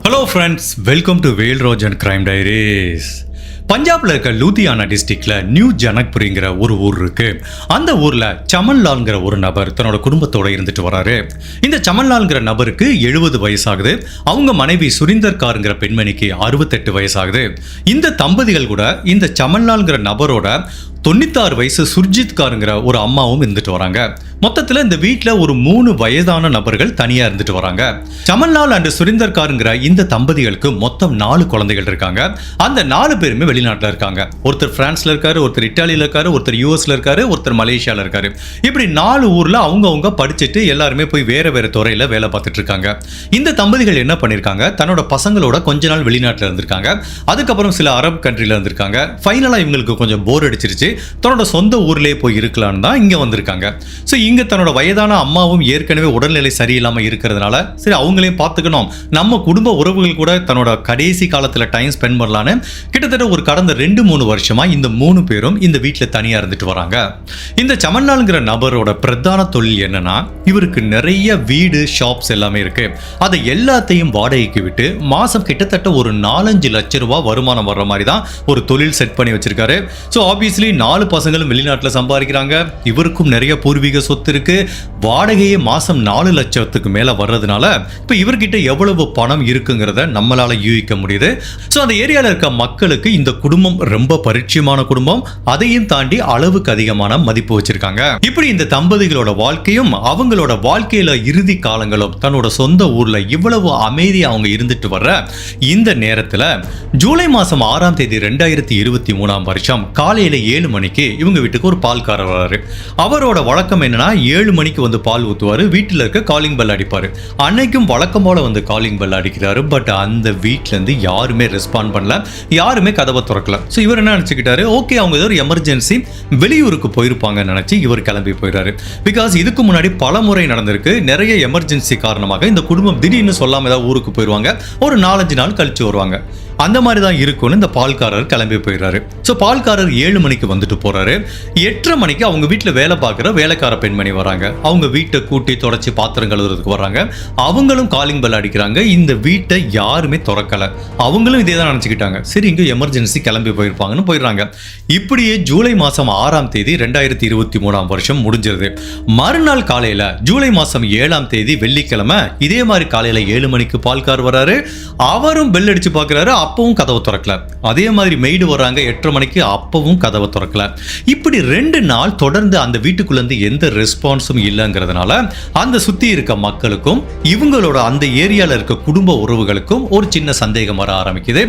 Hello friends, welcome to Vel Roj and crime diaries. பஞ்சாப்ல இருக்க லூதியானா டிஸ்ட்ரிக்ட்ல நியூ ஜனக்புரிங்கிற ஒரு ஊர் இருக்கு. அந்த ஊர்ல சமன்லால்ங்கிற ஒரு நபர் தன்னோட குடும்பத்தோட இருந்துட்டு வராரு. இந்த சமன்லால்ங்கிற நபருக்கு 70 வயசாகுது. அவங்க மனைவி சுரிந்தர் காருங்கிற பெண்மணிக்கு 68 வயசாகுது. இந்த தம்பதிகள் கூட இந்த சமன்லால்ங்கிற நபரோட 96 வயசு சுர்ஜித் காருங்கிற ஒரு அம்மாவும் இருந்துட்டு வராங்க. மொத்தத்தில் இந்த வீட்டில் ஒரு 3 வயதான நபர்கள் தனியா இருந்துட்டு வராங்க. சமன்லால் அண்ட் சுரிந்தர் காருங்கிற இந்த தம்பதிகளுக்கு மொத்தம் 4 குழந்தைகள் இருக்காங்க. அந்த 4 பேருமே வெளிநாட்டில் இருக்காங்க. ஒருத்தர் பிரான்ஸ்ல இருக்காரு, ஒருத்தர் இட்டாலியில இருக்காரு, ஒருத்தர் யூஎஸ்ல இருக்காரு, ஒருத்தர் மலேசியால இருக்காரு. இப்படி 4 ஊர்ல அவங்க படிச்சுட்டு எல்லாருமே போய் வேற வேற துறையில வேலை பார்த்துட்டு இருக்காங்க. இந்த தம்பதிகள் என்ன பண்ணிருக்காங்க, தன்னோட பசங்களோட கொஞ்ச நாள் வெளிநாட்டில் இருந்திருக்காங்க. அதுக்கப்புறம் சில அரபு கண்ட்ரில இருந்திருக்காங்க. ஃபைனலா இவங்களுக்கு கொஞ்சம் போர் அடிச்சிருச்சு. தன்னோட சொந்த ஊர்லயே போய் இருக்கலாம்னு தான் இங்க வந்திருக்காங்க. ஸோ இங்க தன்னோட வயதான அம்மாவும் ஏற்கனவே உடல்நிலை சரியில்லாம இருக்கிறதுனால சரி அவங்களையும் பார்த்துக்கணும், நம்ம குடும்ப உறவுகள் கூட தன்னோட கடைசி காலத்துல டைம் ஸ்பெண்ட் பண்ணலான்னு கிட்டத்தட்ட ஒரு கடந்த 2-3 வருஷமா இந்த 3 பேரும் இந்த வீட்டில் தனியா இருந்துட்டு வராங்க. இந்த சமன்லால்ங்கிற நபரோட பிரதான தொழில் என்னன்னா, இவருக்கு நிறைய வீடு ஷாப்ஸ் எல்லாமே இருக்கு. அதை எல்லாத்தையும் வாடகைக்கு விட்டு மாசம் கிட்டத்தட்ட ஒரு 4-5 லட்சம் ரூபாய் வருமானம் வர்ற மாதிரி தான் ஒரு தொழில் செட் பண்ணி வச்சிருக்காரு. ஸோ ஆப்வியஸ்லி 4 பசங்களும் வெளிநாட்டில் சம்பாதிக்கிறாங்க. இவருக்கும் நிறைய பூர்வீக சொத்து இருக்கு. வாடகையே மாசம் 4 லட்சத்துக்கு மேல வர்றதுனால இப்ப இவர்கிட்ட எவ்வளவு பணம் இருக்குங்கிறத நம்மளால யூகிக்க முடியுது. ஸோ அந்த ஏரியால இருக்க மக்களுக்கு இந்த குடும்பம் ரொம்ப பரிச்சயமான குடும்பம். அதையும் தாண்டி அளவுக்கு அதிகமான மதிப்பு வச்சிருக்காங்க. இப்படி இந்த தம்பதிகளோட வாழ்க்கையும் அவங்களோட வாழ்க்கையில இறுதி காலங்களும் தன்னோட சொந்த ஊர்ல இவ்வளவு அமைதியா அவங்க இருந்துட்டு வர்ற இந்த நேரத்துல ஜூலை மாசம் 6ஆம் தேதி 2023ஆம் வருஷம் காலையில 7 மணிக்கு இவங்க வீட்டுக்கு ஒரு பால்காரர் வராரு. அவரோட வழக்கம் என்னன்னா 7 மணிக்கு வந்து பால் ஊத்துவாரு, வீட்டில் இருக்க காலிங் பெல் அடிப்பாரு. அன்னைக்கும் வழக்கம் போல வந்து காலிங் பெல் அடிக்கிறாரு. பட் அந்த வீட்ல இருந்து யாருமே ரெஸ்பாண்ட் பண்ணல, யாருமே கதவை திறக்கல. ஸோ இவர் என்ன நினைச்சுக்கிட்டாரு, ஓகே அவங்க ஏதோ ஒரு எமர்ஜென்சி வெளியூருக்கு போயிருப்பாங்கன்னு நினைச்சு இவர் கிளம்பி போயிடுறாரு. பிகாஸ் இதுக்கு முன்னாடி பல முறை நடந்திருக்கு. நிறைய எமர்ஜென்சி காரணமாக இந்த குடும்பம் திடீர்னு சொல்லாம ஏதாவது ஊருக்கு போயிடுவாங்க, ஒரு 4-5 நாள் கழிச்சு வருவாங்க. அந்த மாதிரி தான் இருக்கும்னு இந்த பால்காரர் கிளம்பி போயிடுறாரு. ஸோ பால்காரர் 7 மணிக்கு வந்துட்டு போறாரு. 8:30 மணிக்கு அவங்க வீட்டில் வேலை பார்க்குற வேலைக்கார பெண்மணி வராங்க. அவங்க வீட்டை கூட்டி தொடச்சி பாத்திரம் கழுவுறதுக்கு வராங்க. அவங்களும் காலிங் பெல் அடிக்கிறாங்க. இந்த வீட்டை யாருமே திறக்கல. அவங்களும் இதே தான் நினச்சிக்கிட்டாங்க, சரி இங்கே எமர்ஜென்சி கிளம்பி போயிருப்பாங்கன்னு போயிடுறாங்க. இப்படியே ஜூலை மாதம் 6ஆம் தேதி 2023ஆம் வருஷம் முடிஞ்சிருது. மறுநாள் காலையில் ஜூலை மாதம் 7ஆம் தேதி வெள்ளிக்கிழமை இதே மாதிரி காலையில் 7 மணிக்கு பால்கார் வராரு. அவரும் பெல் அடிச்சு பார்க்குறாரு. அப்பவும் கதவை திறக்கல. அதே மாதிரி மெய்டு வர்றாங்க 8:30 மணிக்கு, அப்பவும் கதவை திறக்கல. இப்படி 2 நாள் தொடர்ந்து அந்த வீட்டுக்குள்ள இருந்து எந்த ரெஸ்பான்ஸும் இல்லைங்கிறதுனால அந்த சுத்தி இருக்க மக்களுக்கும் இவங்களோட அந்த ஏரியால இருக்க குடும்ப உறவுகளுக்கும் ஒரு சின்ன சந்தேகம் வர ஆரம்பிக்குது.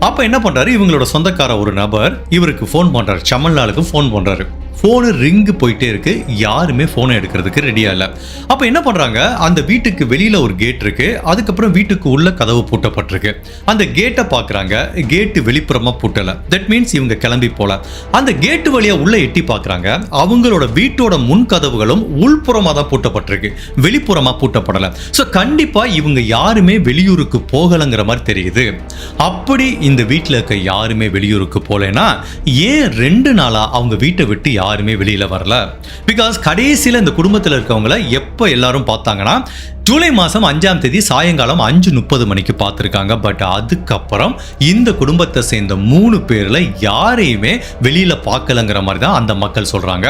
அப்ப என்ன பண்றாரு, இவங்களோட சொந்தக்கார ஒரு நபர் இவருக்கு ஃபோன் பண்றாரு, சமன்லாலுக்கு ஃபோன் பண்றாரு. ஃபோனு ரிங்கு போயிட்டே இருக்கு. யாருமே ஃபோனை எடுக்கிறதுக்கு ரெடியா இல்லை. அப்போ என்ன பண்ணுறாங்க, அந்த வீட்டுக்கு வெளியில் ஒரு கேட் இருக்கு. அதுக்கப்புறம் வீட்டுக்கு உள்ள கதவு பூட்டப்பட்டிருக்கு. அந்த கேட்டை பார்க்குறாங்க. கேட்டு வெளிப்புறமாக பூட்டலை. தட் மீன்ஸ் இவங்க கிளம்பி போல. அந்த கேட்டு வழியாக உள்ள எட்டி பார்க்குறாங்க. அவங்களோட வீட்டோட முன் கதவுகளும் உள்புறமாக தான் பூட்டப்பட்டிருக்கு, வெளிப்புறமாக பூட்டப்படலை. ஸோ கண்டிப்பாக இவங்க யாருமே வெளியூருக்கு போகலைங்கிற மாதிரி தெரியுது. அப்படி இந்த வீட்டில் இருக்க யாருமே வெளியூருக்கு போகலைன்னா ஏன் 2 நாளாக அவங்க வீட்டை விட்டு யாருமே வெளியில வரல? பிகாஸ் கடைசியில் இந்த குடும்பத்தில் இருக்கவங்கள எப்போ எல்லாரும் பார்த்தாங்கன்னா ஜூலை மாதம் 5ஆம் தேதி சாயங்காலம் 5:30 மணிக்கு பார்த்துருக்காங்க. பட் அதுக்கப்புறம் இந்த குடும்பத்தை சேர்ந்த 3 பேர்ல யாரையுமே வெளியில பார்க்கலங்கிற மாதிரி தான் அந்த மக்கள் சொல்றாங்க.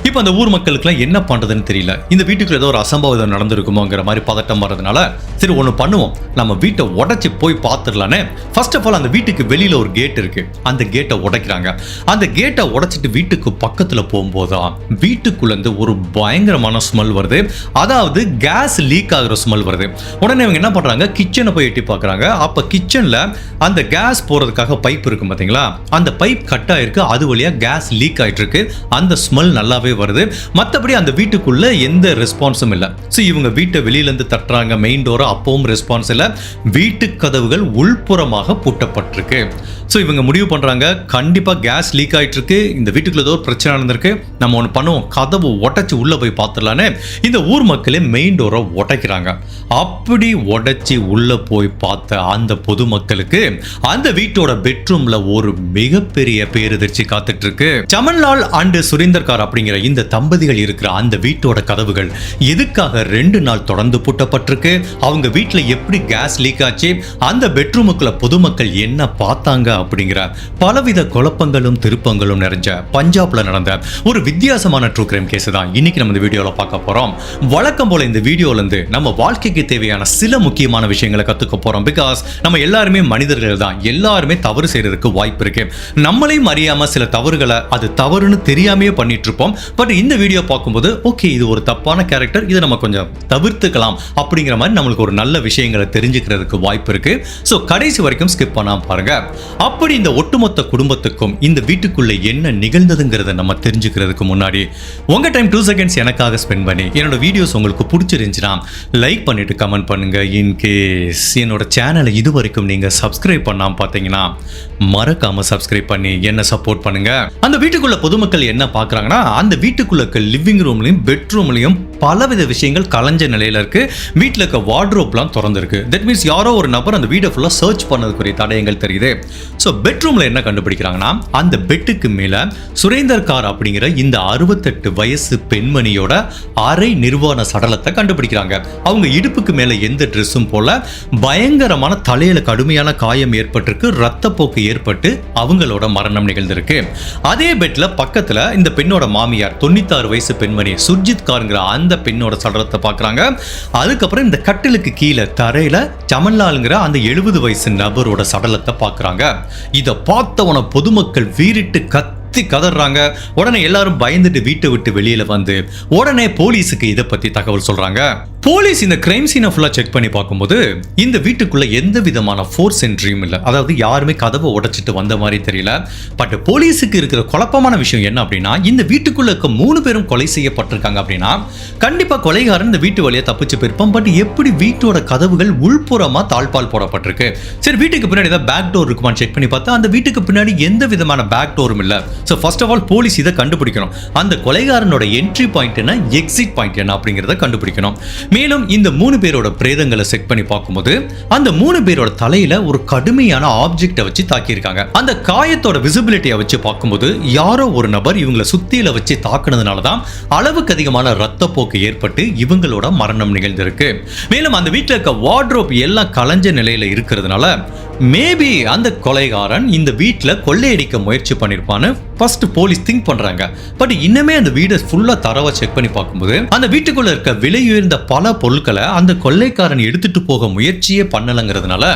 இப்போ அந்த ஊர் மக்களுக்குலாம் என்ன பண்றதுன்னு தெரியல. இந்த வீட்டுக்குள்ள ஏதோ ஒரு அசம்பாவிதம் நடந்திருக்குமோங்கிற மாதிரி பதட்டம் வர்றதுனால சரி ஒன்று பண்ணுவோம், நம்ம வீட்டை உடைச்சி போய் பார்த்துடலான்னு ஃபர்ஸ்ட் ஆஃப் ஆல் அந்த வீட்டுக்கு வெளியில ஒரு கேட் இருக்கு, அந்த கேட்டை உடைக்கிறாங்க. அந்த கேட்டை உடைச்சிட்டு வீட்டுக்கு பக்கத்துல போகும்போதுதான் வீட்டுக்குள்ள இருந்து ஒரு பயங்கரமான ஸ்மெல் வருது. அதாவது கேஸ் லீக் ஆகிற ஸ்மெல் வருது. உடனே இவங்க என்ன பண்றாங்க, கிச்சனை போய் எட்டி பார்க்கறாங்க. அப்ப கிச்சன்ல அந்த கேஸ் போறதுக்காக பைப் இருக்கும் பாத்தீங்களா, அந்த பைப் கட் ஆயிருக்கு. அது வழியா கேஸ் லீக் ஆயிட்டு இருக்கு. அந்த ஸ்மெல் நல்லாவே வருது. மற்றபடி அந்த வீட்டுக்குள்ள எந்த ரெஸ்பான்ஸும் இல்லை. ஸோ இவங்க வீட்டை வெளியில இருந்து தட்டுறாங்க, மெயின் டோரை, அப்பவும் ரெஸ்பான்ஸ் இல்லை. வீட்டு கதவுகள் உள்புறமாக பூட்டப்பட்டிருக்கு. ஸோ இவங்க முடிவு பண்றாங்க, கண்டிப்பா கேஸ் லீக் ஆயிட்டு இருக்கு, இந்த வீட்டுக்குள்ள ஏதோ ஒரு பிரச்சனை நடந்திருக்கு, நம்ம ஒன்று பண்ணுவோம், கதவு உடைச்சு உள்ள போய் பார்த்துடலான்னு இந்த ஊர் மக்களே மெயின் டோரை உடைக்கிறாங்க. உடைக்கிறாங்க. அப்படி உடைச்சி உள்ள போய் பார்த்த அந்த பொதுமக்களுக்கு அந்த வீட்டோட பெட்ரூம்ல ஒரு மிகப்பெரிய பேரதிர்ச்சி காத்துட்டு இருக்கு. சமன்லால் அண்ட் சுரேந்தர் கார் அப்படிங்கிற இந்த தம்பதிகள் இருக்கிற அந்த வீட்டோட கதவுகள் எதுக்காக 2 நாள் தொடர்ந்து பூட்டப்பட்டிருக்கு, அவங்க வீட்டுல எப்படி கேஸ் லீக் ஆச்சு, அந்த பெட்ரூமுக்குள்ள பொதுமக்கள் என்ன பார்த்தாங்க அப்படிங்கிற பலவித குழப்பங்களும் திருப்பங்களும் நிறைஞ்ச பஞ்சாப்ல நடந்த ஒரு வித்தியாசமான ட்ரூ கிரைம் கேஸ் தான் இன்னைக்கு நம்ம இந்த வீடியோல பார்க்க போறோம். வழக்கம் போல இந்த வீடியோல இருந்து நம்ம வாழ்க்கைக்கு தேவையான சில முக்கியமான விஷயங்களை கத்துக்க போறோம். பிகாஸ் நம்ம எல்லாருமே மனிதர்கள் தான், எல்லாருமே தவறு செய்யறதுக்கு வாய்ப்பு இருக்கு. நம்மளையும் அறியாம சில தவறுகளை அது தவறுன்னு தெரியாமையே பண்ணிட்டு இருப்போம். பட் இந்த வீடியோ பார்க்கும்போது ஓகே இது ஒரு தப்பான கேரக்டர், இதை நம்ம கொஞ்சம் தவிர்த்துக்கலாம் அப்படிங்கிற மாதிரி நம்மளுக்கு ஒரு நல்ல விஷயங்களை தெரிஞ்சுக்கிறதுக்கு வாய்ப்பு இருக்கு. ஸோ கடைசி வரைக்கும் ஸ்கிப் பண்ணாம பாருங்க. அப்படி இந்த ஒட்டுமொத்த குடும்பத்துக்கும் இந்த வீட்டுக்குள்ள என்ன நிகழ்ந்ததுங்கிறத நம்ம தெரிஞ்சுக்கிறதுக்கு முன்னாடி உங்க டைம் 2 செகண்ட்ஸ் எனக்காக ஸ்பெண்ட் பண்ணி என்னோட வீடியோஸ் உங்களுக்கு பிடிச்சிருந்துச்சுன்னா லைக் பண்ணிட்டு கமெண்ட் பண்ணுங்க. இன்கேஸ் என்னோட சேனலை இது வரைக்கும் நீங்க சப்ஸ்கிரைப் பண்ணாம பார்த்தீங்கன்னா மறக்காம சப்ஸ்கிரைப் பண்ணி என்ன சப்போர்ட் பண்ணுங்க. அந்த வீட்டுக்குள்ள பொதுமக்கள் என்ன பார்க்கறாங்கன்னா, அந்த வீட்டுக்குள்ள இருக்க லிவிங் ரூம்லயும் பெட்ரூம்லயும் பலவித விஷயங்கள் கலஞ்ச நிலையில இருக்கு. வீட்டில் இருக்க வார்ட்ரோப்லாம் திறந்திருக்கு. தட் மீன்ஸ் யாரோ ஒரு நபர் அந்த வீடை ஃபுல்லாக சர்ச் பண்ணதுக்குரிய தடயங்கள் தெரியுது. ஸோ பெட்ரூம்ல என்ன கண்டுபிடிக்கிறாங்கன்னா, அந்த பெட்டுக்கு மேல சுரேந்தர் கார் அப்படிங்கிற இந்த 68 வயசு பெண்மணியோட அரை நிர்வாண சடலத்தை கண்டுபிடிக்கிறாங்க. அவங்க இடுப்புக்கு மேல எந்த ட்ரெஸ்ஸும் போல, பயங்கரமான தலையில கடுமையான காயம் ஏற்பட்டிருக்கு, ரத்தப்போக்கு ஏற்பட்டு அவங்களோட மரணம் நிகழ்ந்திருக்கு. அதே பெட்ல பக்கத்துல இந்த பெண்ணோட மாமியார் 96 வயசு பெண்மணி சுர்ஜித் கார்ங்கிற அந்த பெண்ணோட சடலத்தை பார்க்கறாங்க. அதுக்கப்புறம் இந்த கட்டிலுக்கு கீழே தரையில சமன்லால்ங்கிற அந்த 70 வயசு நபரோட சடலத்தை பார்க்கறாங்க. இதை பார்த்தவன பொதுமக்கள் வீறிட்டு கதறாங்க. உடனே எல்லாரும் பயந்துட்டு வீட்டை விட்டு வெளியில வந்து உடனே போலீஸுக்கு இதை பத்தி தகவல் சொல்றாங்க. போலீஸ் இந்த கிரைம் சீனை ஃபுல்லா செக் பண்ணி பார்க்கும்போது இந்த வீட்டுக்குள்ள எந்த விதமான ஃபோர்ஸ் என்ட்ரியும் இல்லை. அதாவது யாருமே கதவை உடைச்சிட்டு வந்த மாதிரி தெரியல. பட் போலீஸுக்கு இருக்கிற குழப்பமான விஷயம் என்ன அப்படின்னா, இந்த வீட்டுக்குள்ள இருக்க 3 பேரும் கொலை செய்யப்பட்டிருக்காங்க அப்படின்னா கண்டிப்பா கொலைகாரன் இந்த வீட்டு வழியா தப்பிச்சு போயிருப்பான். பட் எப்படி வீட்டோட கதவுகள் உள்புறமா தாழ்பால் போடப்பட்டிருக்கு? சரி, வீட்டுக்கு பின்னாடி ஏதாவது பேக் டோர் இருக்குமான்னு செக் பண்ணி பார்த்தா அந்த வீட்டுக்கு பின்னாடி எந்த விதமான பேக் டோரும் இல்லை. So first of all police இதை கண்டுபிடிக்கணும். அந்த கொலைகாரனோட என்ட்ரி பாயிண்ட் என்ன, எக்ஸிட் பாயிண்ட் என்ன அப்படிங்கிறத கண்டுபிடிக்கணும். மேலும் இந்த 3 பேரோட பிரேதங்களை செக் பண்ணி பார்க்கும்போது அந்த 3 பேரோட தலையில ஒரு கடுமையான ஆப்ஜெக்டை வச்சு தாக்கியிருக்காங்க. அந்த காயத்தோட விசிபிலிட்டியை வச்சு பார்க்கும்போது யாரோ ஒரு நபர் இவங்களை சுத்தியில வச்சு தாக்குனதுனால தான் அளவுக்கு அதிகமான ரத்தப்போக்கு ஏற்பட்டு இவங்களோட மரணம் நிகழ்ந்திருக்கு. மேலும் அந்த வீட்டில் இருக்க வார்ட்ரோப் எல்லாம் கலஞ்ச நிலையில இருக்கிறதுனால மேபி அந்த கொலைகாரன் இந்த வீட்டில் கொள்ளையடிக்க முயற்சி பண்ணிருப்பான்னு ஃபர்ஸ்ட் போலீஸ் திங்க் பண்றாங்க. பட் இன்னமே அந்த வீடை ஃபுல்லா தரவா செக் பண்ணி பார்க்கும்போது அந்த வீட்டுக்குள்ள இருக்க விலை உயர்ந்த பல பொருட்களை அந்த கொள்ளைக்காரன் எடுத்துட்டு போக முயற்சியே பண்ணலங்கிறதுனால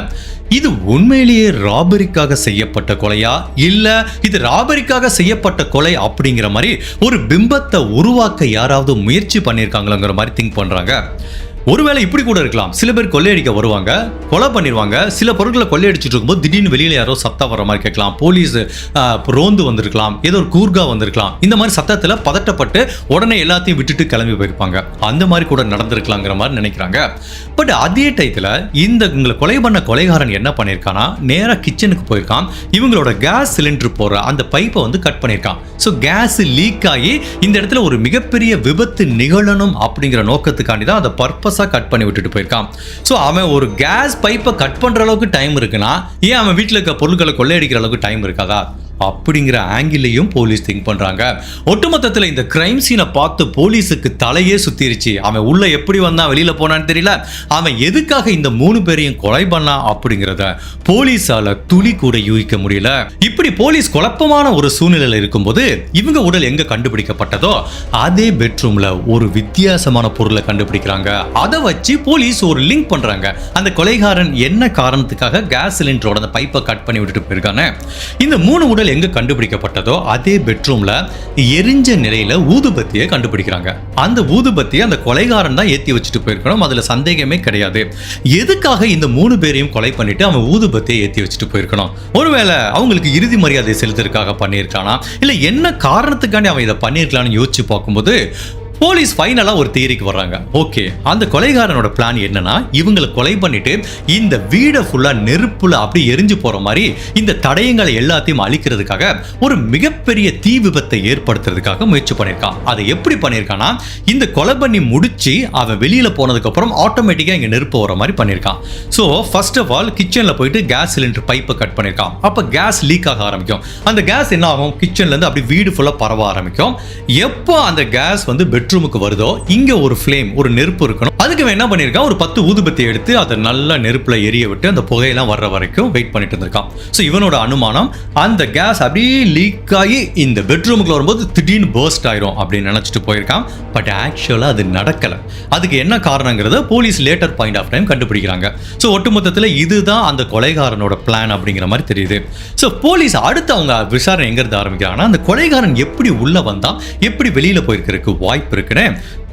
இது உண்மையிலேயே ராபரிக்காக செய்யப்பட்ட கொலையா, இல்ல இது ராபரிக்காக செய்யப்பட்ட கொலை அப்படிங்கிற மாதிரி ஒரு பிம்பத்தை உருவாக்க யாராவது முயற்சி பண்ணியிருக்காங்களோங்கிற மாதிரி திங்க் பண்றாங்க. ஒருவேளை இப்படி கூட இருக்கலாம். சில பேர் கொள்ளையடிக்க வருவாங்க, கொலை பண்ணிடுவாங்க. சில பொருட்களை கொள்ளையடிச்சிட்டு இருக்கும்போது திடீர்னு வெளியில யாரோ சத்தம் வர மாதிரி கேட்கலாம். போலீஸ் ரோந்து வந்திருக்கலாம், ஏதோ ஒரு கூர்கா வந்திருக்கலாம். இந்த மாதிரி சத்தத்தில் பதட்டப்பட்டு உடனே எல்லாத்தையும் விட்டுட்டு கிளம்பி போயிருப்பாங்க. அந்த மாதிரி கூட நடந்திருக்கலாங்கிற மாதிரி நினைக்கிறாங்க. பட் அதே டயத்தில் இவங்களை கொலை பண்ண கொலைகாரன் என்ன பண்ணியிருக்கானா, நேராக கிச்சனுக்கு போயிருக்கான். இவங்களோட கேஸ் சிலிண்டர் போற அந்த பைப்பை வந்து கட் பண்ணியிருக்கான். ஸோ கேஸ் லீக் ஆகி இந்த இடத்துல ஒரு மிகப்பெரிய விபத்து நிகழணும் அப்படிங்கிற நோக்கத்துக்காண்டி தான் அதை பர்பஸாக கட் பண்ணி விட்டுட்டு போயிருக்கான். ஸோ அவன் ஒரு கேஸ் பைப்பை கட் பண்ணுற அளவுக்கு டைம் இருக்குன்னா ஏன் அவன் வீட்டில் இருக்க பொருட்களை கொள்ளையடிக்கிற அளவுக்கு டைம் இருக்காதா அப்படிங்கிற ஆங்கிளையும் போலீஸ் திங்க் பண்றாங்க. ஒட்டுமொத்தத்தில் இந்த கிரைம் சீனை பார்த்து போலீஸுக்கு தலையே சுத்திருச்சு. அவன் உள்ள எப்படி வந்தான் வெளியில போனான்னு தெரியல. அவன் எதுக்காக இந்த 3 பேரையும் கொலை பண்ணா அப்படிங்கிறத போலீஸால துளி கூட யூகிக்க முடியல. இப்படி போலீஸ் குழப்பமான ஒரு சூழ்நிலையில் இருக்கும்போது இவங்க உடல் எங்க கண்டுபிடிக்கப்பட்டதோ அதே பெட்ரூம்ல ஒரு வித்தியாசமான பொருளை கண்டுபிடிக்கிறாங்க. அதை வச்சு போலீஸ் ஒரு லிங்க் பண்றாங்க. அந்த கொலைகாரன் என்ன காரணத்துக்காக கேஸ் சிலிண்டரோட அந்த பைப்பை கட் பண்ணி விட்டுட்டு போயிருக்காங்க. இந்த 3 உடல் எங்க கண்டுபிடிக்கப்பட்டதோ அதே பெட்ரூம்ல எரிஞ்ச நிலையில ஊதுபத்தியை கண்டுபிடிக்கிறாங்க. அந்த ஊதுபத்தியை அந்த கொலைகாரன் தான் ஏத்தி வச்சுட்டு போயிருக்கணும், அதுல சந்தேகமே கிடையாது. எதுக்காக இந்த 3 பேரையும் கொலை பண்ணிட்டு அவன் ஊதுபத்தியை ஏத்தி வச்சுட்டு போயிருக்கணும்? ஒருவேளை அவங்களுக்கு இறுதி மரியாதை செலுத்துறதுக்காக பண்ணியிருக்கானா, இல்ல என்ன காரணத்துக்காண்டி அவன் இதை பண்ணியிருக்கலாம்னு யோசிச்சு பார்க்கும்போது போலீஸ் ஃபைனலா ஒரு தியரிக்கு வர்றாங்க. ஓகே, அந்த கொலைகாரனோட பிளான் என்னன்னா, இவங்களை கொலை பண்ணிட்டு இந்த வீடை ஃபுல்லா நெருப்புல அப்படி எரிஞ்சு போற மாதிரி இந்த தடயங்களை எல்லாத்தையும் அழிக்கிறதுக்காக ஒரு மிகப்பெரிய தீ விபத்தை ஏற்படுத்துறதுக்காக முயற்சி பண்ணியிருக்கான். அதை எப்படி பண்ணியிருக்கான்னா, இந்த கொலை பண்ணி முடிச்சு அவன் வெளியில போனதுக்கு அப்புறம் ஆட்டோமேட்டிக்கா இங்க நெருப்பு வர மாதிரி பண்ணியிருக்கான். ஸோ ஃபர்ஸ்ட் ஆஃப் ஆல் கிச்சன்ல போயிட்டு கேஸ் சிலிண்டர் பைப்பை கட் பண்ணியிருக்கான். அப்ப கேஸ் லீக் ஆக ஆரம்பிக்கும். அந்த கேஸ் என்ன ஆகும், கிச்சன்ல இருந்து அப்படி வீடு ஃபுல்லா பரவ ஆரம்பிக்கும். எப்போ அந்த கேஸ் வந்து பெட்ரூமுக்கு வருதோ, இங்க ஒரு ஃப்ளேம், ஒரு நெருப்பு இருக்கணும். அதுக்கு என்ன பண்ணிருக்கான், ஒரு 10 ஊதுபத்தி எடுத்து அதை நல்லா நெருப்புல எரிய விட்டு அந்த புகையெல்லாம் வர்ற வரைக்கும் வெயிட் பண்ணிட்டு இருந்திருக்கான். ஸோ இவனோட அனுமானம், அந்த கேஸ் அப்படியே லீக் ஆகி இந்த பெட்ரூமுக்குள்ள வரும்போது திடீர்னு பர்ஸ்ட் ஆயிரும் அப்படின்னு நினைச்சிட்டு போயிருக்கான். பட் ஆக்சுவலா அது நடக்கல. அதுக்கு என்ன காரணங்கிறத police later point of time கண்டுபிடிக்கிறாங்க. ஸோ ஒட்டுமொத்தத்தில் இதுதான் அந்த கொலைகாரனோட பிளான் அப்படிங்கிற மாதிரி தெரியுது. ஸோ போலீஸ் அடுத்து அவங்க விசாரணை எங்க இருந்து ஆரம்பிக்கிறாங்கன்னா, அந்த கொலைகாரன் எப்படி உள்ள வந்தா, எப்படி வெளியில போயிருக்கிறதுக்கு வாய்ப்பு இருக்குன்னு.